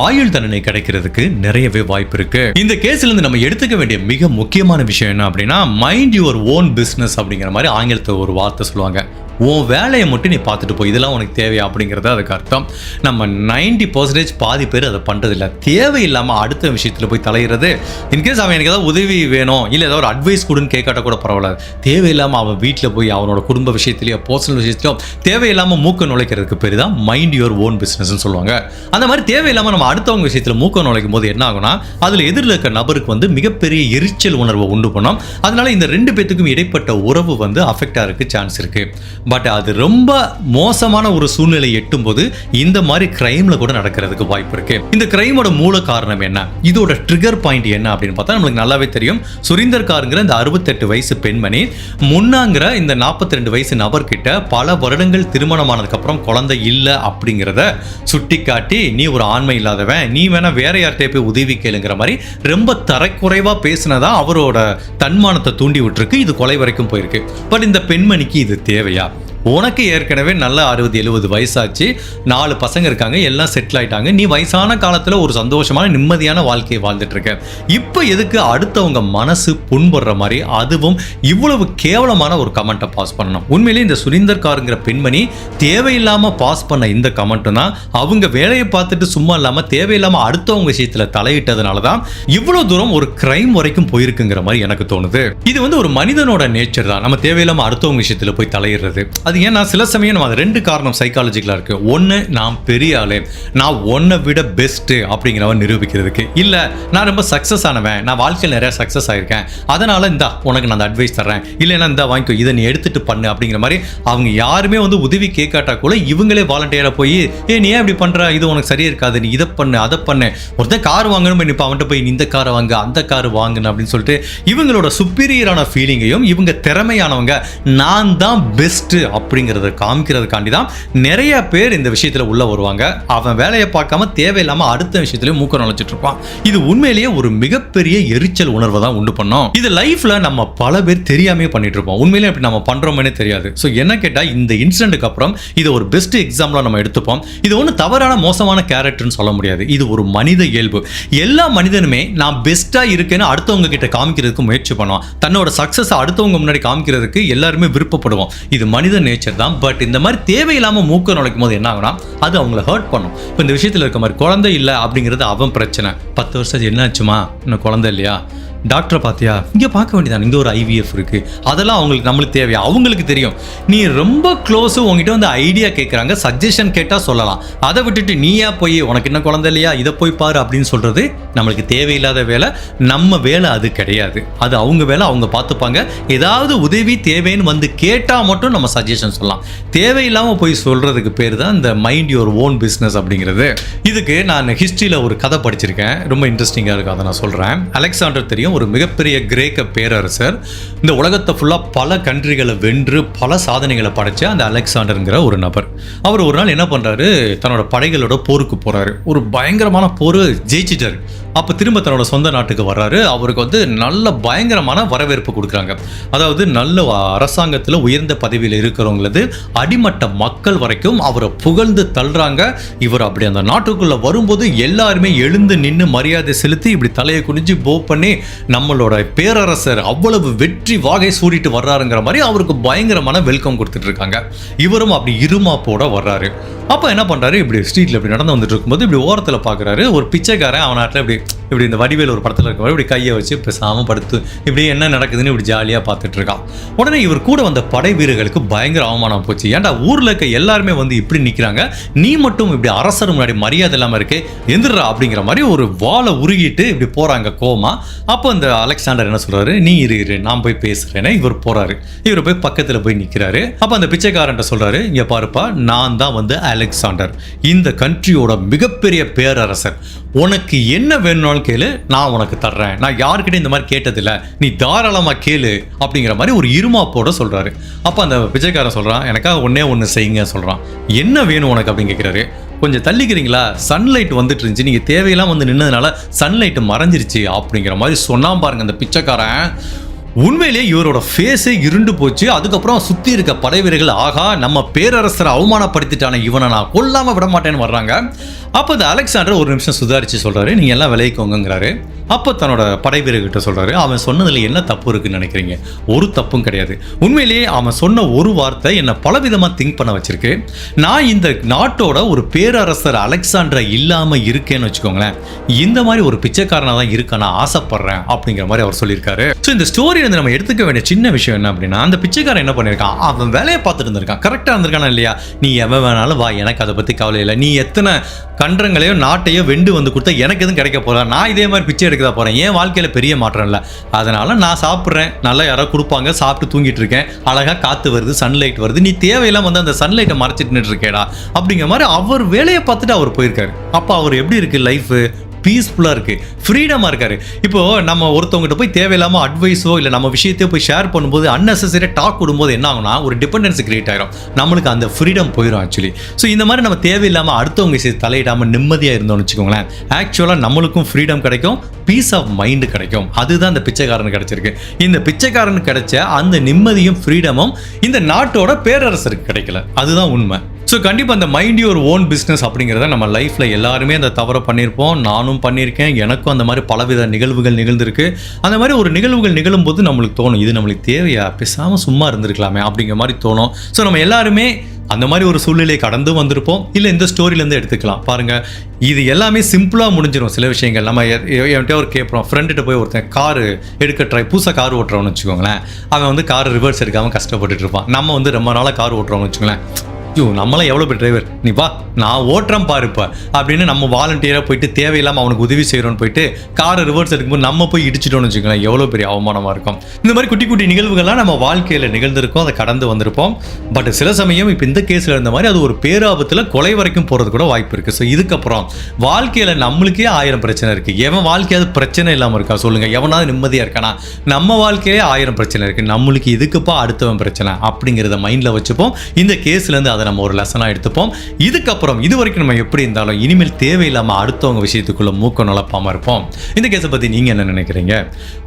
ஆயுள் தண்டனை கிடைக்கிறதுக்கு நிறையவே வாய்ப்பு இருக்கு. இந்த கேஸ்ல இருந்து நம்ம எடுத்துக்க வேண்டிய மிக முக்கியமான விஷயம் என்ன அப்படின்னா, மைண்ட் யுவர் ஓன் பிசினஸ் அப்படிங்கிற மாதிரி ஆங்கிலத்தில் ஒரு வார்த்தை சொல்லுவாங்க. உன் வேலையை மட்டும் நீ பார்த்துட்டு போய், இதெல்லாம் உனக்கு தேவையா அப்படிங்கிறது அதுக்கு அர்த்தம். நம்ம 90% பாதி பேர் அதை பண்ணுறதில்ல. தேவையில்லாமல் அடுத்த விஷயத்தில் போய் தலையிறது. இன்கேஸ் அவன் எனக்கு ஏதாவது உதவி வேணும், இல்லை ஏதாவது ஒரு அட்வைஸ் கொடுன்னு கேட்காட்ட கூட பரவாயில்ல, தேவையில்லாமல் அவன் வீட்டில் போய் அவனோட குடும்ப விஷயத்துலையோ பர்சனல் விஷயத்துலையோ தேவையில்லாமல் மூக்க நுழைக்கிறதுக்கு பேர் தான் மைண்ட் யுவர் ஓன் பிஸ்னஸ்ன்னு சொல்லுவாங்க. அந்த மாதிரி தேவையில்லாமல் நம்ம அடுத்தவங்க விஷயத்தில் மூக்க நுழைக்கும் போது என்ன ஆகும்னா, அதில் எதிரில் இருக்க நபருக்கு வந்து மிகப்பெரிய எரிச்சல் உணர்வை உண்டு பண்ணும். அதனால இந்த 2 பேத்துக்கும் இடைப்பட்ட உறவு வந்து அஃபெக்ட் ஆகிறதுக்கு சான்ஸ் இருக்கு. பட் அது ரொம்ப மோசமான ஒரு சூழ்நிலை எட்டும் போது இந்த மாதிரி கிரைம்ல கூட நடக்கிறதுக்கு வாய்ப்பு இருக்கு. இந்த கிரைமோட மூல காரணம் என்ன, இதோட ட்ரிகர் பாயிண்ட் என்ன அப்படின்னு பார்த்தா நம்மளுக்கு நல்லாவே தெரியும். சுரீந்தர் காருங்கிற இந்த 68 வயசு பெண்மணி முன்னாங்கிற இந்த 42 வயசு நபர்கிட்ட பல வருடங்கள் திருமணமானதுக்கு அப்புறம் குழந்தை இல்லை அப்படிங்கிறத சுட்டி காட்டி, நீ ஒரு ஆண்மை இல்லாதவன், நீ வேணா வேற யார்கிட்ட போய் உதவி கேளுங்கிற மாதிரி ரொம்ப தரக்குறைவா பேசினதா அவரோட தன்மானத்தை தூண்டி விட்டுருக்கு. இது கொலை வரைக்கும் போயிருக்கு. பட் இந்த பெண்மணிக்கு இது தேவையா? உனக்கு ஏற்கனவே நல்ல 60-70 வயசாச்சு, 4 பசங்க இருக்காங்க, எல்லாம் செட்டில் ஆயிட்டாங்க, நீ வயசான காலத்தில் ஒரு சந்தோஷமான நிம்மதியான வாழ்க்கையை வாழ்ந்துட்டு இருக்க. இப்போ எதுக்கு அடுத்தவங்க மனசு புண்படுற மாதிரி அதுவும் இவ்வளவு கேவலமான ஒரு கமெண்ட்டை பாஸ் பண்ணணும்? உண்மையிலேயே இந்த சுரீந்தர் காருங்கிற பெண்மணி தேவையில்லாமல் பாஸ் பண்ண இந்த கமெண்ட்டும் தான் அவங்க வேலையை பார்த்துட்டு சும்மா இல்லாமல் தேவையில்லாமல் அடுத்தவங்க விஷயத்தில் தலையிட்டதுனால தான் இவ்வளோ தூரம் ஒரு கிரைம் வரைக்கும் போயிருக்குங்கிற மாதிரி எனக்கு தோணுது. இது வந்து ஒரு மனிதனோட நேச்சர் தான், நம்ம தேவையில்லாமல் அடுத்தவங்க விஷயத்தில் போய் தலையிடுறது. அது ஏன்னா சில சமயம் நம்ம 2 காரணம் சைக்காலஜிக்கலா இருக்கு. ஒன்று, நான் பெரிய ஆளு, நான் ஒன்னை விட பெஸ்ட் அப்படிங்கிறவன் நிரூபிக்கிறதுக்கு. இல்லை, நான் ரொம்ப சக்ஸஸ் ஆனவன், நான் வாழ்க்கையில் நிறைய சக்ஸஸ் ஆயிருக்கேன், அதனால இந்தா உனக்கு நான் அட்வைஸ் தர்றேன், இல்லைன்னா இந்த வாங்கிக்கோ, இதை நீ எடுத்துட்டு பண்ணு அப்படிங்கிற மாதிரி அவங்க யாருமே வந்து உதவி கேட்காட்டா கூட இவங்களே வாலண்டியரா போய், நீ ஏன் இப்படி பண்ற, இது உனக்கு சரியா இருக்காது, நீ இதை பண்ணு அதை பண்ணு, ஒருத்தன் கார் வாங்கணும், இப்போ அவன்கிட்ட போய் இந்த காரை வாங்க அந்த கார் வாங்குன்னு அப்படின்னு சொல்லிட்டு இவங்களோட சுப்பீரியரான ஃபீலிங்கையும் இவங்க திறமையானவங்க நான் தான் பெஸ்ட் அப்படிங்கிறத காமிக்கிறதுக்காண்டி தான் நிறைய பேர் இந்த விஷயத்துல உள்ள வருவாங்க. அவன் வேலையை பார்க்காம தேவையில்லாம அடுத்த விஷயத்துல மூக்க நுழைச்சிட்டு இருப்பான். இது உண்மையிலேயே ஒரு மிகப்பெரிய எரிச்சல் உணர்வை தான் உண்டு பண்ணும். இது லைஃப்ல நம்ம பல பேர் தெரியாமே பண்ணிட்டு இருப்போம். உண்மையிலேயே அப்படி நம்ம பண்றோம்னே தெரியாது. ஸோ என்ன கேட்டா இந்த இன்சிடென்ட்டுக்கு அப்புறம் இது ஒரு பெஸ்ட் எக்ஸாம்பிளா நம்ம எடுத்துப்போம். இது ஒன்று தவறான மோசமான கேரக்டர்னு சொல்ல முடியாது. இது ஒரு மனித இயல்பு. எல்லா மனிதனுமே நான் பெஸ்டா இருக்கேன்னு அடுத்தவங்க கிட்ட காமிக்கிறதுக்கு முயற்சி பண்ணுவான். தன்னோட சக்சஸ் அடுத்தவங்க முன்னாடி காமிக்கிறதுக்கு எல்லாருமே விருப்பப்படுவோம். இது மனித நேச்சர் தான். பட் இந்த மாதிரி தேவையில்லாம மூக்க நுழைக்கும் போது என்ன ஆகுனா, அது அவங்கள ஹர்ட் பண்ணும். இப்போ இந்த விஷயத்தில் இருக்க மாதிரி குழந்தை இல்லை அப்படிங்கிறது அவன் பிரச்சனை. 10 வருஷம் என்ன ஆச்சுமா, இன்னும் குழந்தை இல்லையா, டாக்டரை பார்த்தியா, இங்கே பார்க்க வேண்டியதான், இங்கே ஒரு IVF இருக்குது, அதெல்லாம் அவங்களுக்கு நம்மளுக்கு தேவையா, அவங்களுக்கு தெரியும். நீ ரொம்ப க்ளோஸு, உங்ககிட்ட வந்து ஐடியா கேட்குறாங்க, சஜஷன் கேட்டால் சொல்லலாம். அதை விட்டுட்டு நீயா போய் உனக்கு என்ன குழந்தை இல்லையா, இதை போய் பாரு அப்படின்னு சொல்கிறது நம்மளுக்கு தேவையில்லாத வேலை. நம்ம வேலை அது கிடையாது. அது அவங்க வேலை, அவங்க பார்த்துப்பாங்க. ஏதாவது உதவி தேவைன்னு வந்து கேட்டால் மட்டும் நம்ம சஜஷன் சொல்லலாம். தேவையில்லாமல் போய் சொல்கிறதுக்கு பேர் தான் இந்த மைண்ட் யுவர் ஓன் பிஸ்னஸ் அப்படிங்கிறது. இதுக்கு நான் ஹிஸ்ட்ரியில் ஒரு கதை படிச்சிருக்கேன், ரொம்ப இன்ட்ரெஸ்டிங்காக இருக்குது, அதை நான் சொல்கிறேன். அலெக்சாண்டர் தெரியும், ஒரு மிகப்பெரிய கிரேக்க பேரரசர். இந்த உலகத்தை ஃபுல்லாக பல கண்ட்ரிகளை வென்று பல சாதனைகளை படைச்ச அந்த அலெக்சாண்டருங்கிற ஒரு நபர். அவர் ஒரு நாள் என்ன பண்ணுறாரு, தன்னோட படைகளோட போருக்கு போகிறாரு. ஒரு பயங்கரமான போர் ஜெயிச்சிட்டாரு. அப்போ திரும்ப தன்னோட சொந்த நாட்டுக்கு வர்றாரு. அவருக்கு வந்து நல்ல பயங்கரமான வரவேற்பு கொடுக்குறாங்க. அதாவது நல்ல அரசாங்கத்தில் உயர்ந்த பதவியில் இருக்கிறவங்களது அடிமட்ட மக்கள் வரைக்கும் அவரை புகழ்ந்து தள்ளுறாங்க. இவர் அப்படி அந்த நாட்டுக்குள்ளே வரும்போது எல்லாருமே எழுந்து நின்று மரியாதை செலுத்தி இப்படி தலையை குனிஞ்சு போ பண்ணி நம்மளோட பேரரசர் அவ்வளவு வெற்றி வாகை சூடிட்டு வர்றாருங்கிற மாதிரி அவருக்கு பயங்கரமான வெல்கம் கொடுத்துட்டு இருக்காங்க. இவரும் அப்படி இருமாப்போட வர்றாரு. அப்போ என்ன பண்ணுறாரு, இப்படி ஸ்ட்ரீட்டில் இப்படி நடந்து வந்துட்டு இருக்கும்போது இப்படி ஓரத்தில் பார்க்குறாரு ஒரு பிச்சைக்காரன். அவன் நாட்டில் இப்படி இந்த வடிவேல் ஒரு படத்தில் இருக்க மாதிரி இப்படி கையை வச்சு பேசாமல் படுத்து இப்படி என்ன நடக்குதுன்னு இப்படி ஜாலியாக பார்த்துட்டு இருக்கான். உடனே இவர் கூட வந்த படை வீரர்களுக்கு பயங்கர அவமானம் போச்சு. ஏன்டா ஊரில் இருக்க எல்லாருமே வந்து இப்படி நிற்கிறாங்க, நீ மட்டும் இப்படி அரசர் முன்னாடி மரியாதை இல்லாமல் இருக்கு, எந்திரா அப்படிங்கிற மாதிரி ஒரு வாழை உருகிட்டு இப்படி போகிறாங்க கோமா. அப்போ இந்த அலெக்சாண்டர் என்ன சொல்கிறாரு, நீ இரு நான் போய் பேசுகிறேன்னு இவர் போகிறாரு. இவர் போய் பக்கத்தில் போய் நிற்கிறாரு. அப்போ அந்த பிச்சைக்காரன்ட்ட சொல்கிறாரு, இங்கே பாருப்பா, நான் தான் வந்து அலெக்சாண்டர், இந்த கண்ட்ரியோட மிகப்பெரிய பேரரசர். உனக்கு என்ன வேணும்னாலும் கேளு, நான் உனக்கு தர்றேன். நான் யாருக்கிட்ட இந்த மாதிரி கேட்டதில்லை, நீ தாராளமாக கேளு அப்படிங்கிற மாதிரி ஒரு இருமாப்போட சொல்கிறாரு. அப்போ அந்த பிச்சைக்காரன் சொல்கிறான், எனக்காக ஒன்று செய்யுங்க சொல்கிறான். என்ன வேணும் உனக்கு அப்படின்னு கேட்குறாரு. கொஞ்சம் தள்ளிக்கிறீங்களா, சன்லைட் வந்துட்டு இருந்துச்சு, நீங்கள் தேவையெல்லாம் வந்து நின்னதுனால சன்லைட் மறைஞ்சிருச்சு அப்படிங்கிற மாதிரி சொன்னான் பாருங்க அந்த பிச்சைக்காரன். உண்மையிலேயே இவரோட ஃபேஸே இருண்டு போச்சு. அதுக்கப்புறம் சுற்றி இருக்க படை வீரர்கள், ஆகா நம்ம பேரரசரை அவமானப்படுத்திட்டான, இவனை நான் கொல்லாமல் விட மாட்டேன்னு வர்றாங்க. அப்போ இந்த அலெக்சாண்டர் ஒரு நிமிஷம் சுதாரித்து சொல்கிறாரு, நீங்கள் எல்லாம் விளைவிக்கோங்கிறாரு. அப்போ தன்னோட படை வீரர்கிட்ட சொல்கிறாரு, அவன் சொன்னதில் என்ன தப்பு இருக்குன்னு நினைக்கிறீங்க? ஒரு தப்பும் கிடையாது. உண்மையிலேயே அவன் சொன்ன ஒரு வார்த்தை என்னை பலவிதமாக திங்க் பண்ண வச்சிருக்கு. நான் இந்த நாட்டோட ஒரு பேரரசர் அலெக்சாண்டரை இல்லாமல் இருக்கேன்னு வச்சுக்கோங்களேன், இந்த மாதிரி ஒரு பிச்சைக்காரனாக தான் இருக்க நான் ஆசைப்படுறேன் அப்படிங்கிற மாதிரி அவர் சொல்லியிருக்காரு. ஸோ இந்த ஸ்டோரி வந்து நம்ம எடுத்துக்க வேண்டிய சின்ன விஷயம் என்ன அப்படின்னா, அந்த பிச்சைக்காரன் என்ன பண்ணியிருக்கான், அவன் வேலையை பார்த்துட்டு இருந்திருக்கான், கரெக்டாக இருந்திருக்கானா இல்லையா? நீ எவன் வேணாலும் வா, எனக்கு அதை பற்றி கவலை இல்லை. நீ எத்தனை கன்றங்களையோ நாட்டையோ வெண்டு வந்து கொடுத்தா எனக்கு எதுவும் கிடைக்க போகிறா, நான் இதே மாதிரி பிச்சை எடுக்க தான் போகிறேன். என் வாழ்க்கையில் பெரிய மாற்றம் இல்லை, அதனால் நான் சாப்பிட்றேன், நல்லா யாரோ கொடுப்பாங்க, சாப்பிட்டு தூங்கிட்டு இருக்கேன், அழகாக காற்று வருது, சன்லைட் வருது, நீ தேவையெல்லாம் வந்து அந்த சன்லைட்டை மறைச்சிட்டு இருக்கேடா அப்படிங்கிற மாதிரி அவர் வேலையை பார்த்துட்டு அவர் போயிருக்காரு. அப்போ அவர் எப்படி இருக்குது லைஃபு? பீஸ்ஃபுல்லாக இருக்குது, ஃப்ரீடமாக இருக்காரு. இப்போது நம்ம ஒருத்தவங்ககிட்ட போய் தேவையில்லாமல் அட்வைஸோ இல்லை நம்ம விஷயத்தையோ போய் ஷேர் பண்ணும்போது அன்னெசரியாக டாக் கொடுக்கும்போது என்ன ஆகும்னா, ஒரு டிபெண்டன்சி கிரியேட் ஆகிரும், நம்மளுக்கு அந்த ஃப்ரீடம் போயிடும் ஆக்சுவலி. ஸோ இந்த மாதிரி நம்ம தேவையில்லாமல் அடுத்தவங்க விஷயத்தை தலையிடாமல் நிம்மதியாக இருந்தோம்னு வச்சுக்கோங்களேன், ஆக்சுவலாக நம்மளுக்கும் ஃப்ரீடம் கிடைக்கும், பீஸ் ஆஃப் மைண்டு கிடைக்கும். அதுதான் இந்த பிச்சைக்காரனுக்கு கிடைச்சிருக்கு. இந்த பிச்சைக்காரனுக்கு கிடைச்ச அந்த நிம்மதியும் ஃப்ரீடமும் இந்த நாட்டோட பேரரசருக்கு கிடைக்கல, அதுதான் உண்மை. ஸோ கண்டிப்பாக அந்த மைண்ட் யுவர் ஓன் பிஸ்னஸ் அப்படிங்கிறத நம்ம லைஃப்பில் எல்லாருமே அந்த தவறை பண்ணியிருப்போம். நானும் பண்ணியிருக்கேன், எனக்கும் அந்த மாதிரி பலவித நிகழ்வுகள் நிகழ்ந்திருக்கு. அந்த மாதிரி ஒரு நிகழ்வுகள் நிகழும் போது நம்மளுக்கு தோணும், இது நம்மளுக்கு தேவையா, பேசாமல் சும்மா இருந்திருக்கலாமே அப்படிங்கிற மாதிரி தோணும். ஸோ நம்ம எல்லாருமே அந்த மாதிரி ஒரு சூழ்நிலையை கடந்து வந்திருப்போம். இல்லை இந்த ஸ்டோரியிலேருந்து எடுத்துக்கலாம் பாருங்கள், இது எல்லாமே சிம்பிளாக முடிஞ்சிடும். சில விஷயங்கள் நம்ம என்கிட்ட ஒரு கேட்போம், ஃப்ரெண்டுகிட்ட போய் ஒருத்தன் காரு எடுக்க புதுசாக கார் ஓட்டுறோன்னு வச்சுக்கோங்களேன், அவன் வந்து கார் ரிவர்ஸ் எடுக்காமல் கஷ்டப்பட்டுட்டு இருப்பான். நம்ம வந்து ரொம்ப நாளாக கார் ஓட்டுறோம்னு வச்சுக்கோங்களேன், நம்மளாம் எவ்வளோ பேர் டிரைவர், நீ வா நான் ஓட்டுறேன் பாருப்ப அப்படின்னு நம்ம வாலண்டியராக போயிட்டு தேவையில்லாமல் அவனுக்கு உதவி செய்கிறோன்னு போயிட்டு காரை ரிவர்ஸ் எடுக்கும்போது நம்ம போய் இடிச்சிட்டோம்னு வச்சுக்கலாம், எவ்வளோ பெரிய அவமானமாக இருக்கும். இந்த மாதிரி குட்டி குட்டி நிகழ்வுகள்லாம் நம்ம வாழ்க்கையில் நிகழ்ந்திருக்கோம், அதை கடந்து வந்திருப்போம். பட் சில சமயம் இப்போ இந்த கேஸில் இருந்த மாதிரி அது ஒரு பேராபத்தில் கொலை வரைக்கும் போகிறது கூட வாய்ப்பு இருக்குது. ஸோ இதுக்கப்புறம் வாழ்க்கையில் நம்மளுக்கே 1000 பிரச்சனை இருக்குது. எவன் வாழ்க்கையாவது பிரச்சனை இல்லாமல் இருக்கா சொல்லுங்கள்? எவனாவது நிம்மதியாக இருக்கானா? நம்ம வாழ்க்கையிலே 1000 பிரச்சனை இருக்குது, நம்மளுக்கு இதுக்குப்பா அடுத்தவன் பிரச்சனை அப்படிங்கிறத மைண்டில் வச்சுப்போம். இந்த கேஸ்லேருந்து அதை நம்ம ஒரு லெசனாக எடுத்துப்போம். இதுக்கப்புறம் இது வரைக்கும் நம்ம எப்படி இருந்தாலும் இனிமேல் தேவையில்லாமல் அடுத்தவங்க விஷயத்துக்குள்ள மூக்க நுழைப்பாமல் இருப்போம். இந்த கேஸை பற்றி நீங்கள் என்ன நினைக்கிறீங்க?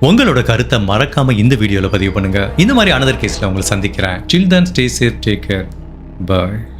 உங்களோட கருத்தை மறக்காம இந்த வீடியோவில் பதிவு பண்ணுங்க. இந்த மாதிரி அனதர் கேஸில் உங்களை சந்திக்கிறேன். Till then, stay safe, take care, bye.